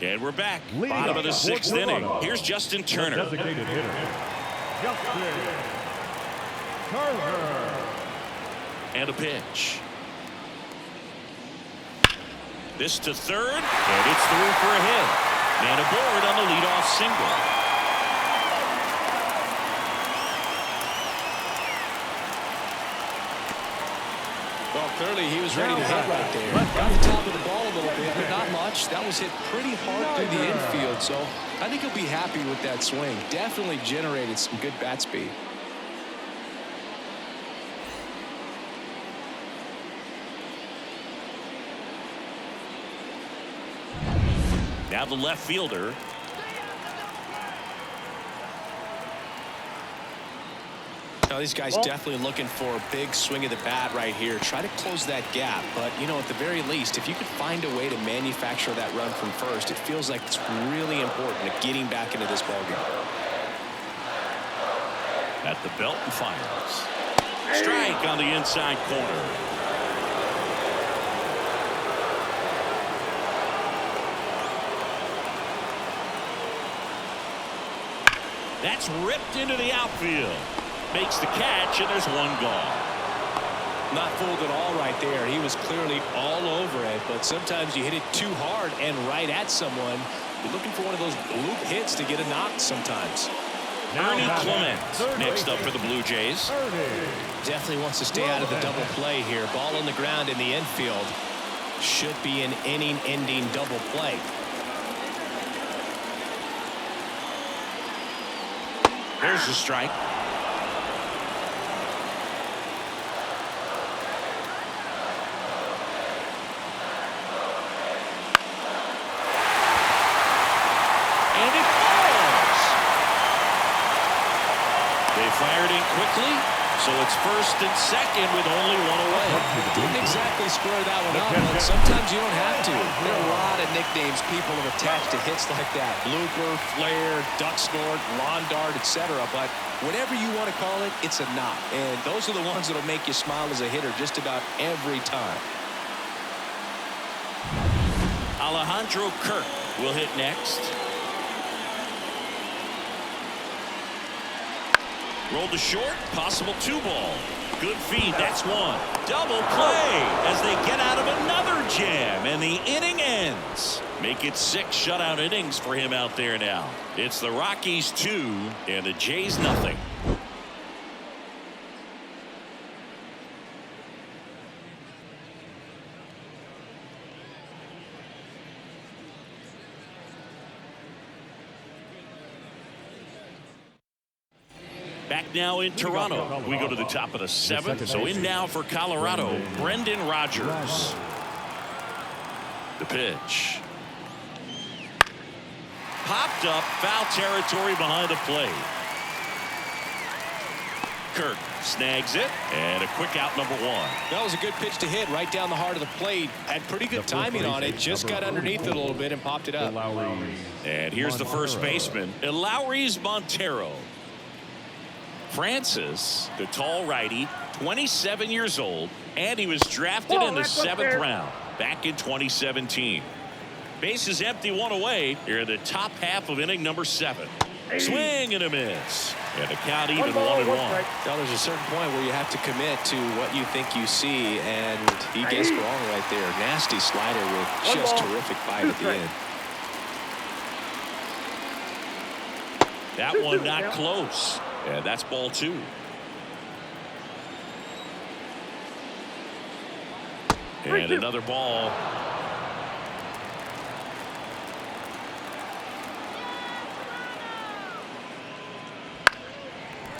And we're back. Bottom of the 6th inning. Here's Justin Turner. designated hitter, Justin Turner. And a pitch. This to third, and it's through for a hit. And aboard on the leadoff single. Well, clearly he was ready to hit right there. Got the top of the ball a little bit, but not much. That was hit pretty hard through the infield, so I think he'll be happy with that swing. Definitely generated some good bat speed. Now the left fielder. Now these guys definitely looking for a big swing of the bat right here. Try to close that gap. But, you know, at the very least, if you could find a way to manufacture that run from first, it feels like it's really important to getting back into this ballgame. At the belt and fires. Strike on the inside corner. That's ripped into the outfield. Makes the catch, and there's one gone. Not fooled at all right there. He was clearly all over it, but sometimes you hit it too hard and right at someone. You're looking for one of those bloop hits to get a knock sometimes. Ernie Clement next up for the Blue Jays. Definitely wants to stay out of the double play here. Ball on the ground in the infield. Should be an inning-ending double play. There's the strike. And it falls. They fired in quickly, so it's first and second with only one away. Didn't exactly square that one up, but sometimes you don't have to. There are a lot of nicknames people have attached to hits like that. Blooper, flare, duck snort, lawn dart, etc. But whatever you want to call it, it's a knock. And those are the ones that'll make you smile as a hitter just about every time. Alejandro Kirk will hit next. Rolled to short, possible 2-ball. Good feed, that's one. Double play as they get out of another jam, and the inning ends. Make it 6 shutout innings for him out there now. It's the Rockies 2 and the Jays nothing. Back now in Toronto. We go to the top of the 7th. So in now for Colorado, Brendan Rodgers. The pitch. Popped up, foul territory behind the plate. Kirk snags it, and a quick out, number 1. That was a good pitch to hit right down the heart of the plate. Had pretty good timing on it. Just got underneath it a little bit and popped it up. And here's the first baseman, Eleuris Montero. Francis, the tall righty, 27 years old, and he was drafted in the 7th round back in 2017. Base is empty, 1 away here in the top half of inning number 7. Swing and a miss. And the count even 1-1. Now there's a certain point where you have to commit to what you think you see, and he gets wrong right there. Nasty slider with just terrific bite at the end. That one not close. And that's ball 2. And another ball.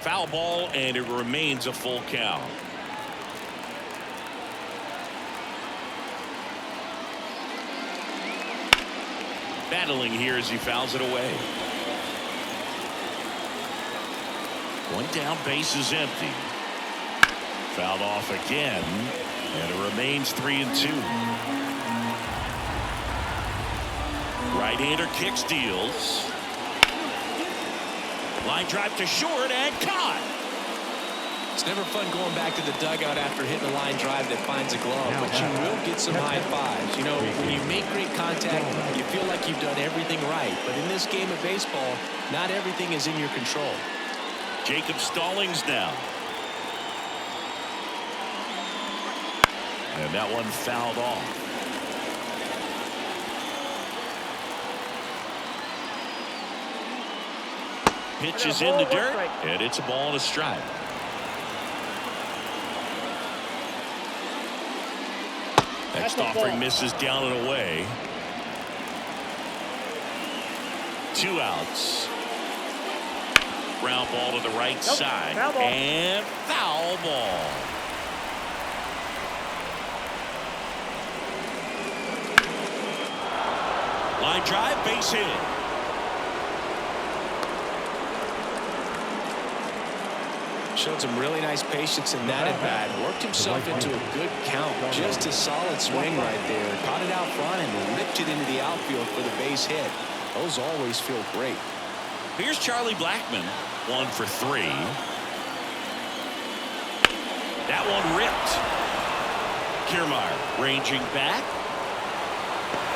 Foul ball, and it remains a full count. Battling here as he fouls it away. One down, base is empty. Fouled off again, and it remains 3-2. Right-hander kicks, deals. Line drive to short and caught. It's never fun going back to the dugout after hitting a line drive that finds a glove, but you will get some high fives. You know, when you make great contact, you feel like you've done everything right. But in this game of baseball, not everything is in your control. Jacob Stallings now. And that one fouled off. Pitch is in the dirt, and it's a ball and a strike. Next offering misses down and away. 2 outs. Ground ball to the right side. And foul ball. Line drive, base hit. Showed some really nice patience in that at bat. Worked himself into a good count. Just a solid swing right there. Caught it out front and ripped it into the outfield for the base hit. Those always feel great. Here's Charlie Blackmon, 1 for 3. That one ripped. Kiermaier ranging back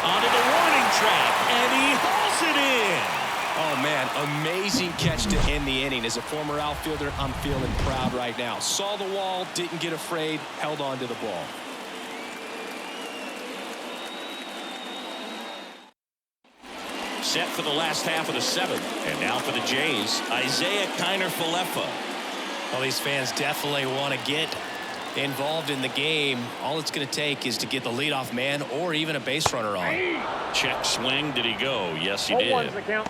onto the warning track, and he hauls it in. Oh, man, amazing catch to end the inning. As a former outfielder, I'm feeling proud right now. Saw the wall, didn't get afraid, held on to the ball. Set for the last half of the seventh. And now for the Jays, Isaiah Kiner-Falefa. Well, these fans definitely want to get involved in the game. All it's going to take is to get the leadoff man or even a base runner on. Check swing. Did he go? Yes, he 0-1's did. the count.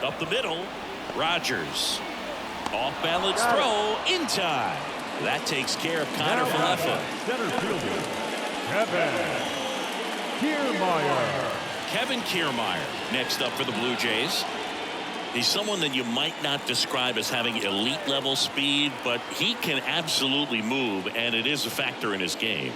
Up the middle, Rogers. Off balance throw in time. That takes care of Kiner-Falefa. Center fielder, Kevin Kiermaier next up for the Blue Jays. He's someone that you might not describe as having elite level speed, but he can absolutely move, and it is a factor in his game.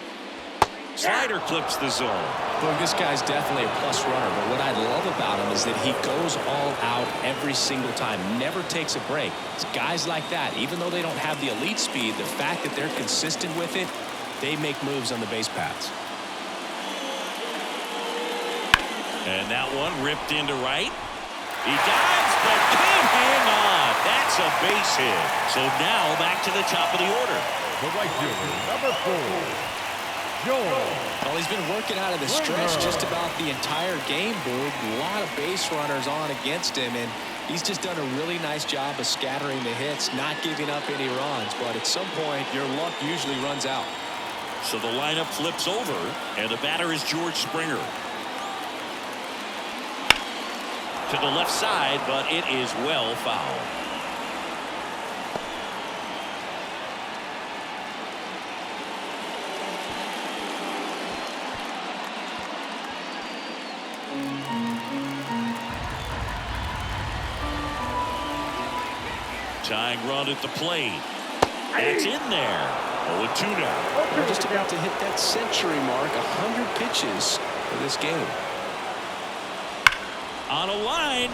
Slider clips the zone. Look, this guy's definitely a plus runner, but what I love about him is that he goes all out every single time, never takes a break. It's guys like that, even though they don't have the elite speed, the fact that they're consistent with it, they make moves on the base paths. And that one ripped into right. He dives, but can't hang on. That's a base hit. So now back to the top of the order. The right fielder, number 4. Well, he's been working out of the stretch just about the entire game, Boog. A lot of base runners on against him, and he's just done a really nice job of scattering the hits, not giving up any runs. But at some point, your luck usually runs out. So the lineup flips over, and the batter is George Springer. To the left side, but it is well fouled. Tying run at the plate. That's in there. 0-2 now. We're just about to hit that century mark, 100 pitches for this game. On a line.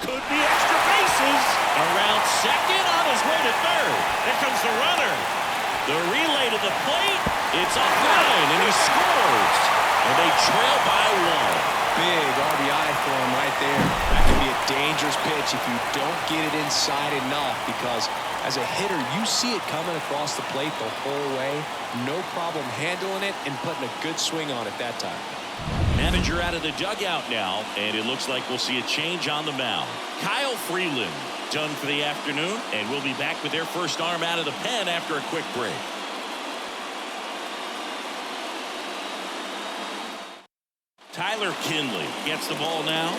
Could be extra bases. Around second, on his way to third. There comes the runner. The relay to the plate. It's offline, and he scores. And they trail by one. Big RBI for him right there. That can be a dangerous pitch if you don't get it inside enough, because as a hitter, you see it coming across the plate the whole way. No problem handling it and putting a good swing on it that time. Manager out of the dugout now, and it looks like we'll see a change on the mound. Kyle Freeland done for the afternoon, and we'll be back with their first arm out of the pen after a quick break. Tyler Kinley gets the ball now.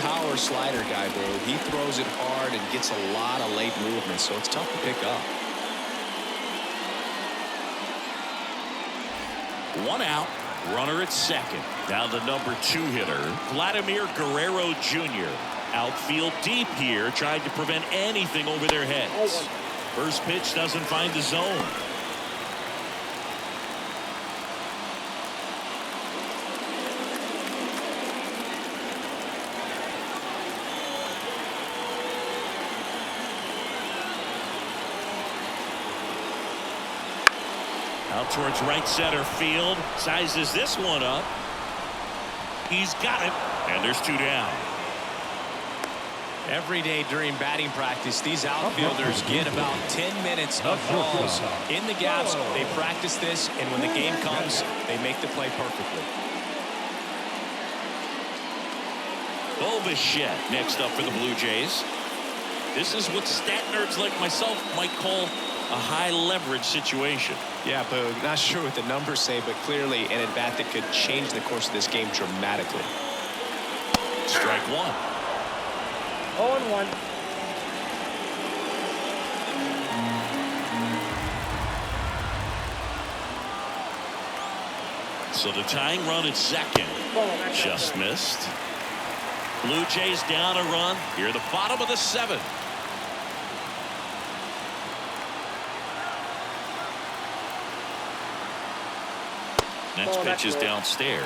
Power slider guy, Bo. He throws it hard and gets a lot of late movement, so it's tough to pick up. One out. Runner at second. Now the number 2 hitter, Vladimir Guerrero Jr. Outfield deep here, trying to prevent anything over their heads. First pitch doesn't find the zone. Out towards right center field. Sizes this one up. He's got it. And there's 2 down. Every day during batting practice, these outfielders get about 10 minutes of balls in the gaps. They practice this, and when the game comes, they make the play perfectly. Bo Bichette next up for the Blue Jays. This is what stat nerds like myself might call a high leverage situation. Yeah, Boog, not sure what the numbers say, but clearly an at-bat that could change the course of this game dramatically. Strike 1. 0-1. So the tying run at second just missed. Blue Jays down a run here at the bottom of the 7th. Next pitch is downstairs.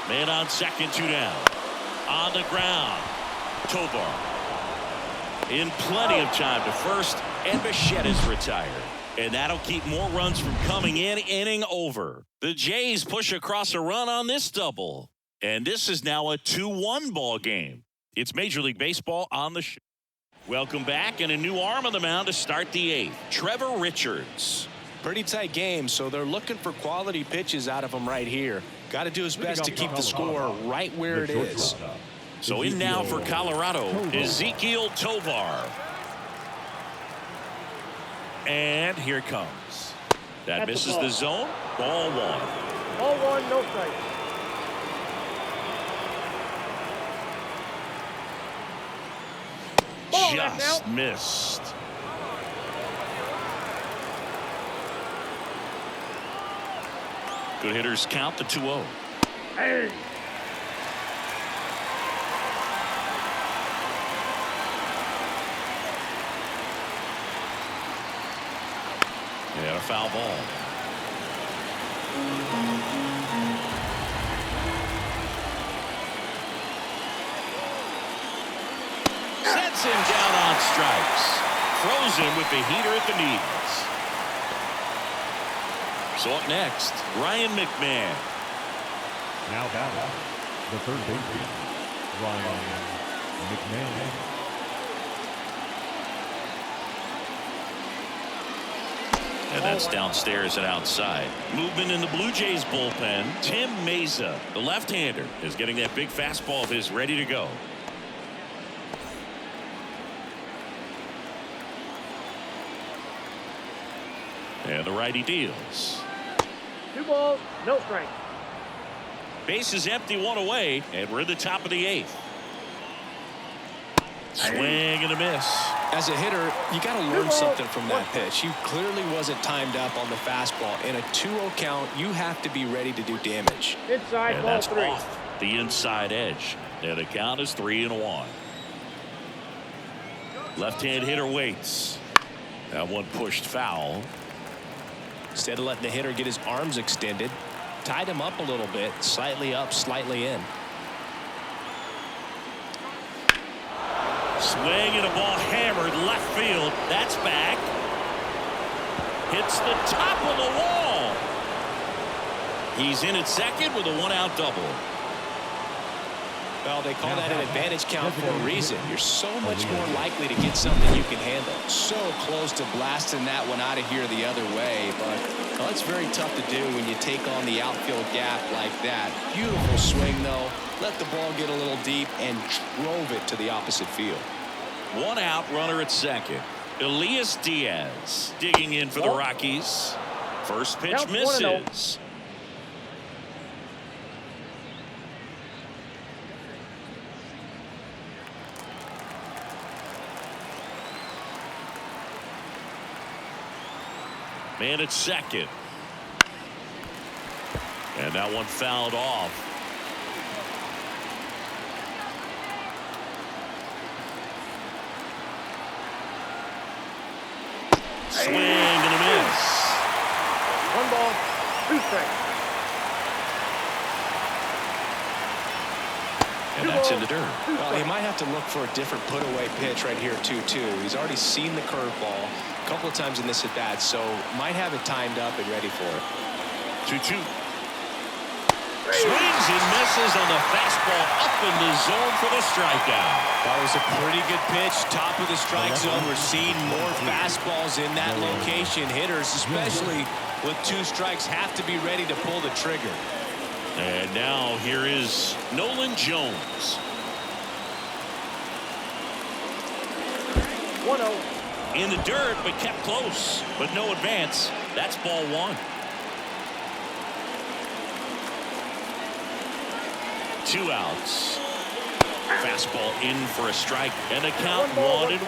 Man on second, 2 down. On the ground, Tovar in plenty of time to first, and Bichette is retired. And that'll keep more runs from coming in. Inning over. The Jays push across a run on this double. And this is now a 2-1 ball game. It's Major League Baseball on the show. Welcome back, and a new arm on the mound to start the 8th. Trevor Richards. Pretty tight game, so they're looking for quality pitches out of him right here. Got to do his best to keep the score right where it is. So in now for Colorado, Ezequiel Tovar. And here it comes. That misses the zone. Ball 1. Ball 1, no strike. Just missed. Good hitters count the 2-0. Hey. And a foul ball. Sets him down on strikes. Throws him with the heater at the knees. So up next, Ryan McMahon. Now batting, the third baseman, Ryan McMahon. And that's downstairs and outside. Movement in the Blue Jays bullpen. Tim Meza, the left-hander, is getting that big fastball of his ready to go. And the righty deals. 2 balls, no strike. Base is empty, 1 away, and we're in the top of the 8th. Swing and a miss. As a hitter, you got to learn something from that pitch. He clearly wasn't timed up on the fastball. In a 2-0 count, you have to be ready to do damage. Inside, And ball that's 3. off the inside edge. And the count is 3-1. Left-hand hitter waits. That one pushed foul. Instead of letting the hitter get his arms extended, tied him up a little bit, slightly up, slightly in. Swing and a ball hammered left field. That's back. Hits the top of the wall. He's in at second with a 1-out double. Well, they call that an advantage count for a reason. You're so much more likely to get something you can handle. So close to blasting that one out of here the other way, but well, it's very tough to do when you take on the outfield gap like that. Beautiful swing, though. Let the ball get a little deep and drove it to the opposite field. 1 out, runner at second. Elias Diaz digging in for the Rockies. First pitch Count 1-0. misses. Man at second. And that one fouled off. Swing and a miss. 1 ball, 2 strikes. And that's in the dirt. Well, he might have to look for a different put-away pitch right here, 2-2. He's already seen the curveball a couple of times in this at-bat, so might have it timed up and ready for it. 2-2. Swings and misses on the fastball up in the zone for the strikeout. That was a pretty good pitch. Top of the strike zone. We're seeing more fastballs in that location. Hitters, especially with 2 strikes, have to be ready to pull the trigger. And now here is Nolan Jones. 1-0. In the dirt, but kept close. But no advance. That's ball 1. 2 outs. Fastball in for a strike. And the count 1-1.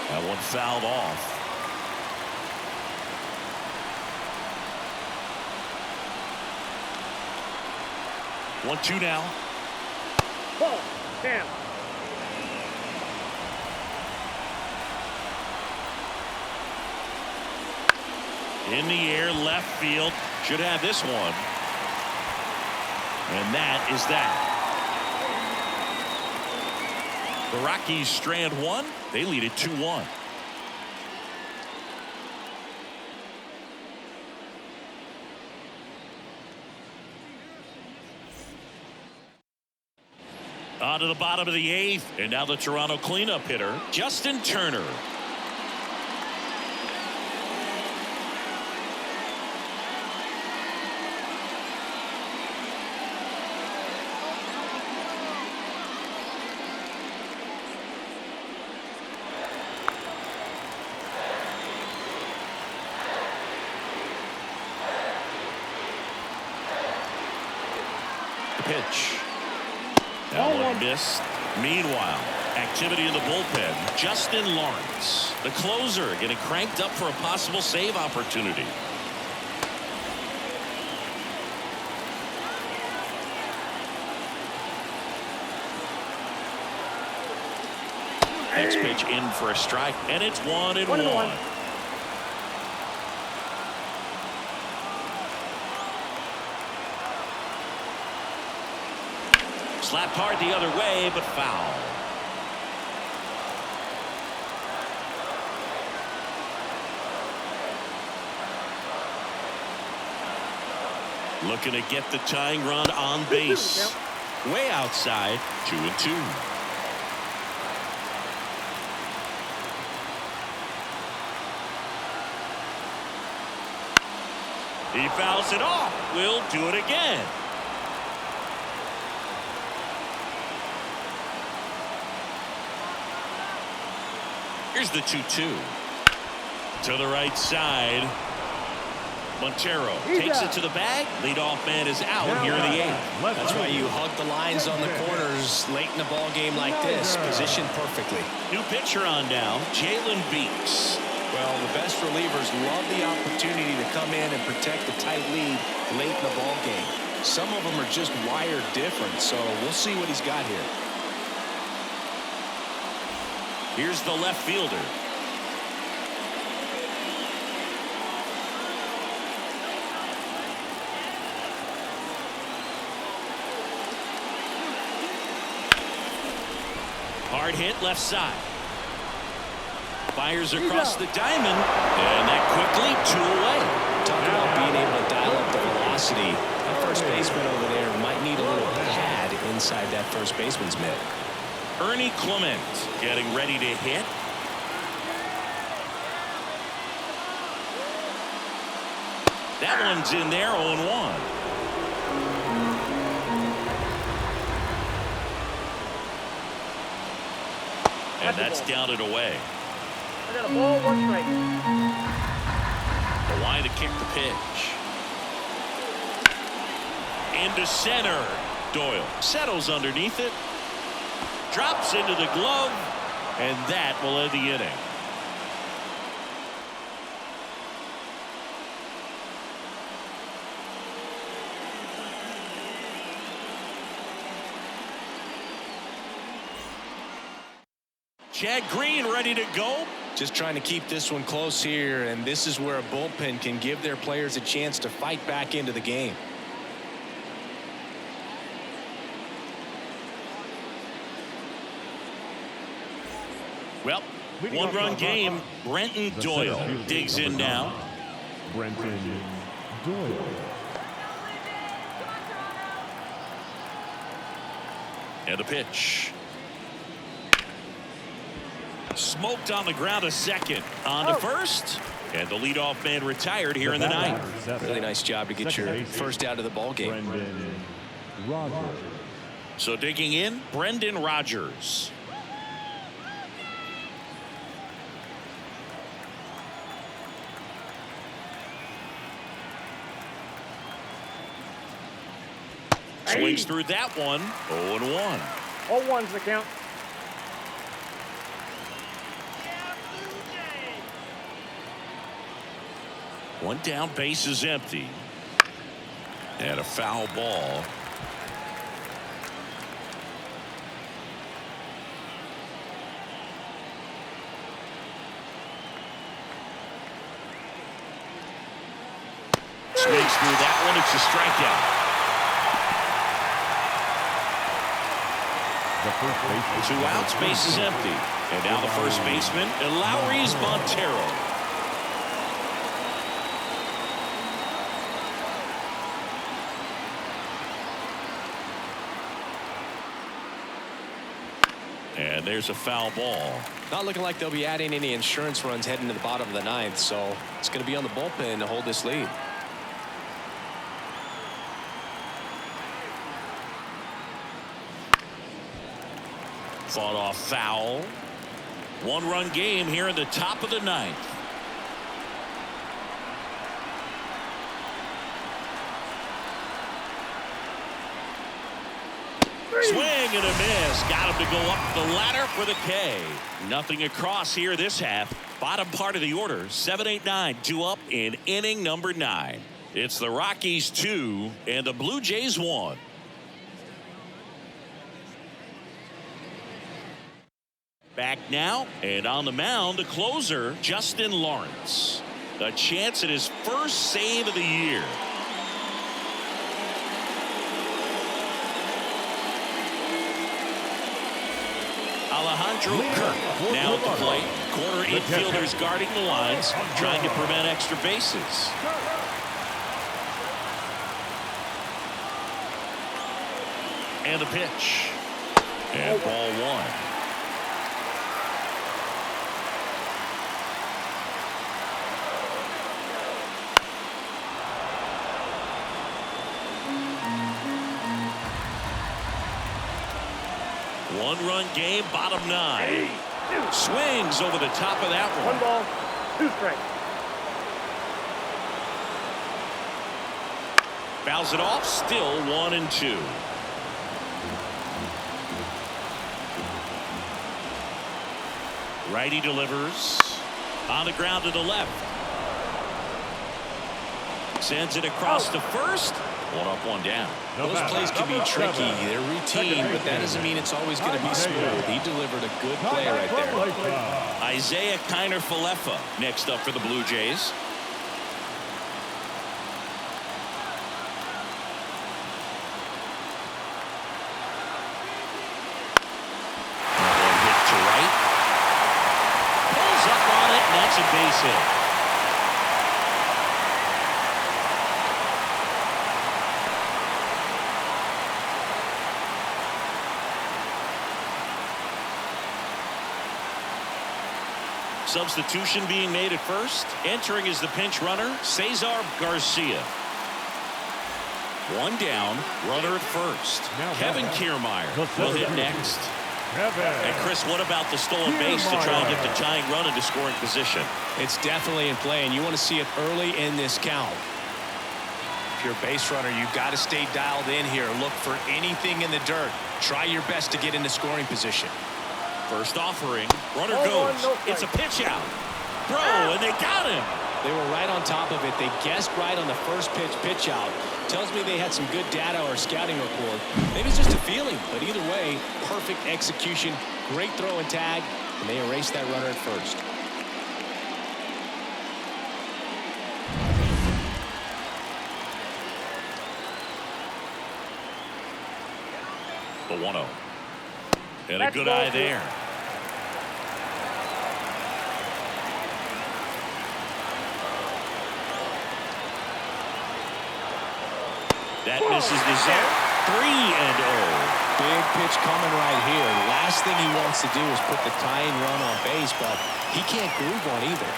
That one fouled off. 1-2 now. Ball, down. In the air, left field. Should have this one. And that is that. The Rockies strand one. They lead it 2-1. On to the bottom of the 8th. And now the Toronto cleanup hitter, Justin Turner. Pitch. That one missed. Meanwhile, activity in the bullpen. Justin Lawrence, the closer, getting cranked up for a possible save opportunity. Next pitch in for a strike, and it's 1-1. Slapped hard the other way, but foul. Looking to get the tying run on base. Way outside, 2-2. He fouls it off. We'll do it again. Here's the 2-2. To the right side. Montero takes it to the bag. Leadoff man is out here in the 8th. That's why you hug the lines on the corners late in a ball game like this. Positioned perfectly. New pitcher on now, Jalen Beeks. Well, the best relievers love the opportunity to come in and protect the tight lead late in the ball game. Some of them are just wired different, so we'll see what he's got here. Here's the left fielder. Hard hit left side. Fires across the diamond, and that quickly 2 away. Talk about being able to dial up the velocity. That first baseman over there might need a little pad inside that first baseman's mitt. Ernie Clement getting ready to hit. That one's in there, 0-1. And that's down and away. I got a ball, 1 strike. The line to kick the pitch. Into center. Doyle settles underneath it. Drops into the glove. And that will end the inning. Chad Green ready to go. Just trying to keep this one close here, and this is where a bullpen can give their players a chance to fight back into the game. Well, 1-run game. Brenton Doyle digs in now. Brenton Doyle. And a pitch. Smoked on the ground to second. On to first. And the leadoff man retired here in the 9th. Really nice job to get your first out of the ball game. Brendan Rodgers. So digging in, Brendan Rodgers. Swings through that one. 0-1. 0-1's the count. One down, base is empty. And a foul ball. Swings through that one. It's a strikeout. The first baseman. 2 outs, base is empty. And now the first baseman, Lowry's Montero. And there's a foul ball. Not looking like they'll be adding any insurance runs heading to the bottom of the ninth, so it's going to be on the bullpen to hold this lead. Fought off foul. 1-run game here in the top of the ninth. Swing and a miss. Got him to go up the ladder for the K. Nothing across here this half. Bottom part of the order. 7-8-9. 2 up in inning number 9. It's the Rockies 2 and the Blue Jays 1. Back now, and on the mound, the closer, Justin Lawrence. A chance at his first save of the year. Alejandro Kirk now at the plate. Corner infielders guarding the lines, trying to prevent extra bases. And the pitch. And ball 1. One-run game, bottom 9. Swings over the top of that one. 1 ball, 2 strikes. Fouls it off, still 1-2. Righty delivers on the ground to the left. Sends it across to first. 1 up, 1 down. Those plays can be tricky. They're routine, but that doesn't mean it's always going to be smooth. He delivered a good play right there. Isaiah Kiner-Falefa next up for the Blue Jays. One hit to right. Pulls up on it, and that's a base hit. Substitution being made at first. Entering is the pinch runner, Cesar Garcia. 1 down, runner at first. Kevin Kiermaier will hit next. And Chris, what about the stolen base to try and get the tying run into scoring position? It's definitely in play, and you want to see it early in this count. If you're a base runner, you've got to stay dialed in here. Look for anything in the dirt. Try your best to get into scoring position. First offering, runner goes. It's a pitch out. Throw, and they got him. They were right on top of it. They guessed right on the first pitch out. Tells me they had some good data or scouting report. Maybe it's just a feeling, but either way, perfect execution, great throw and tag, and they erased that runner at first. The 1-0. And a good eye there. That misses the zone. 3-0. Big pitch coming right here. Last thing he wants to do is put the tying run on base, but he can't groove one either.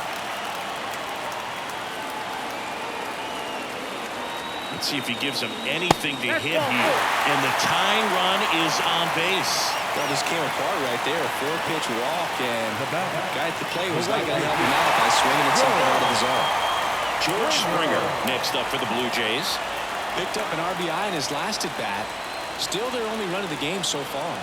Let's see if he gives him anything to hit here. And the tying run is on base. Well, this came apart right there. A 4-pitch walk, and the guy at the plate was not going to help him out by swinging at something out of the zone. George Springer next up for the Blue Jays. Picked up an RBI in his last at bat. Still their only run of the game so far.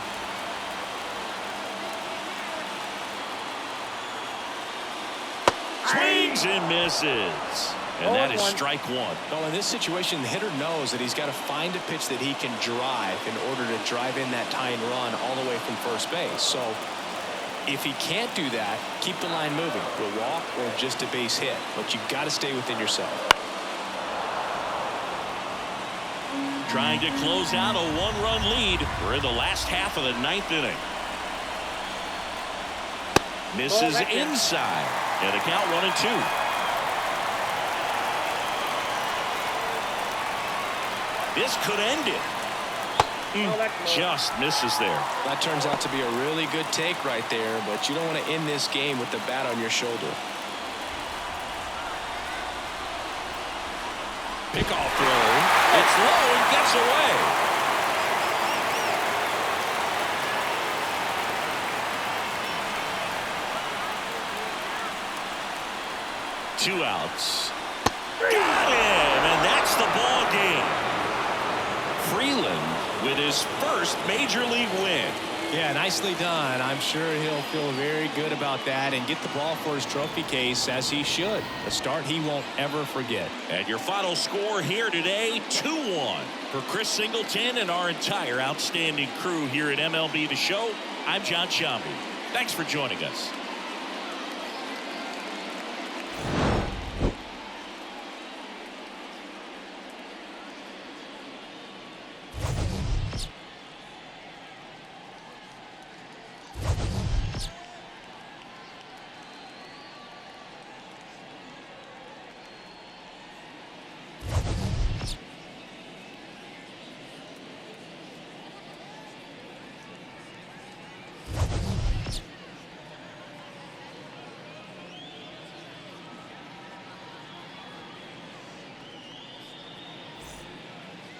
Swings and misses. And that is strike 1. Well, in this situation, the hitter knows that he's got to find a pitch that he can drive in order to drive in that tying run all the way from first base. So if he can't do that, keep the line moving. A walk or just a base hit. But you've got to stay within yourself. trying to close out a one-run lead. We're in the last half of the 9th inning. Misses inside. And a count 1-2. This could end it. Just misses there. That turns out to be a really good take right there, but you don't want to end this game with the bat on your shoulder. Pickoff throw. It's low and gets away. Two outs. Got him, and that's the ball game. Freeland with his first major league win. Yeah, nicely done. I'm sure he'll feel very good about that and get the ball for his trophy case, as he should. A start he won't ever forget. And your final score here today, 2-1. For Chris Singleton and our entire outstanding crew here at MLB The Show, I'm John Shambi. Thanks for joining us.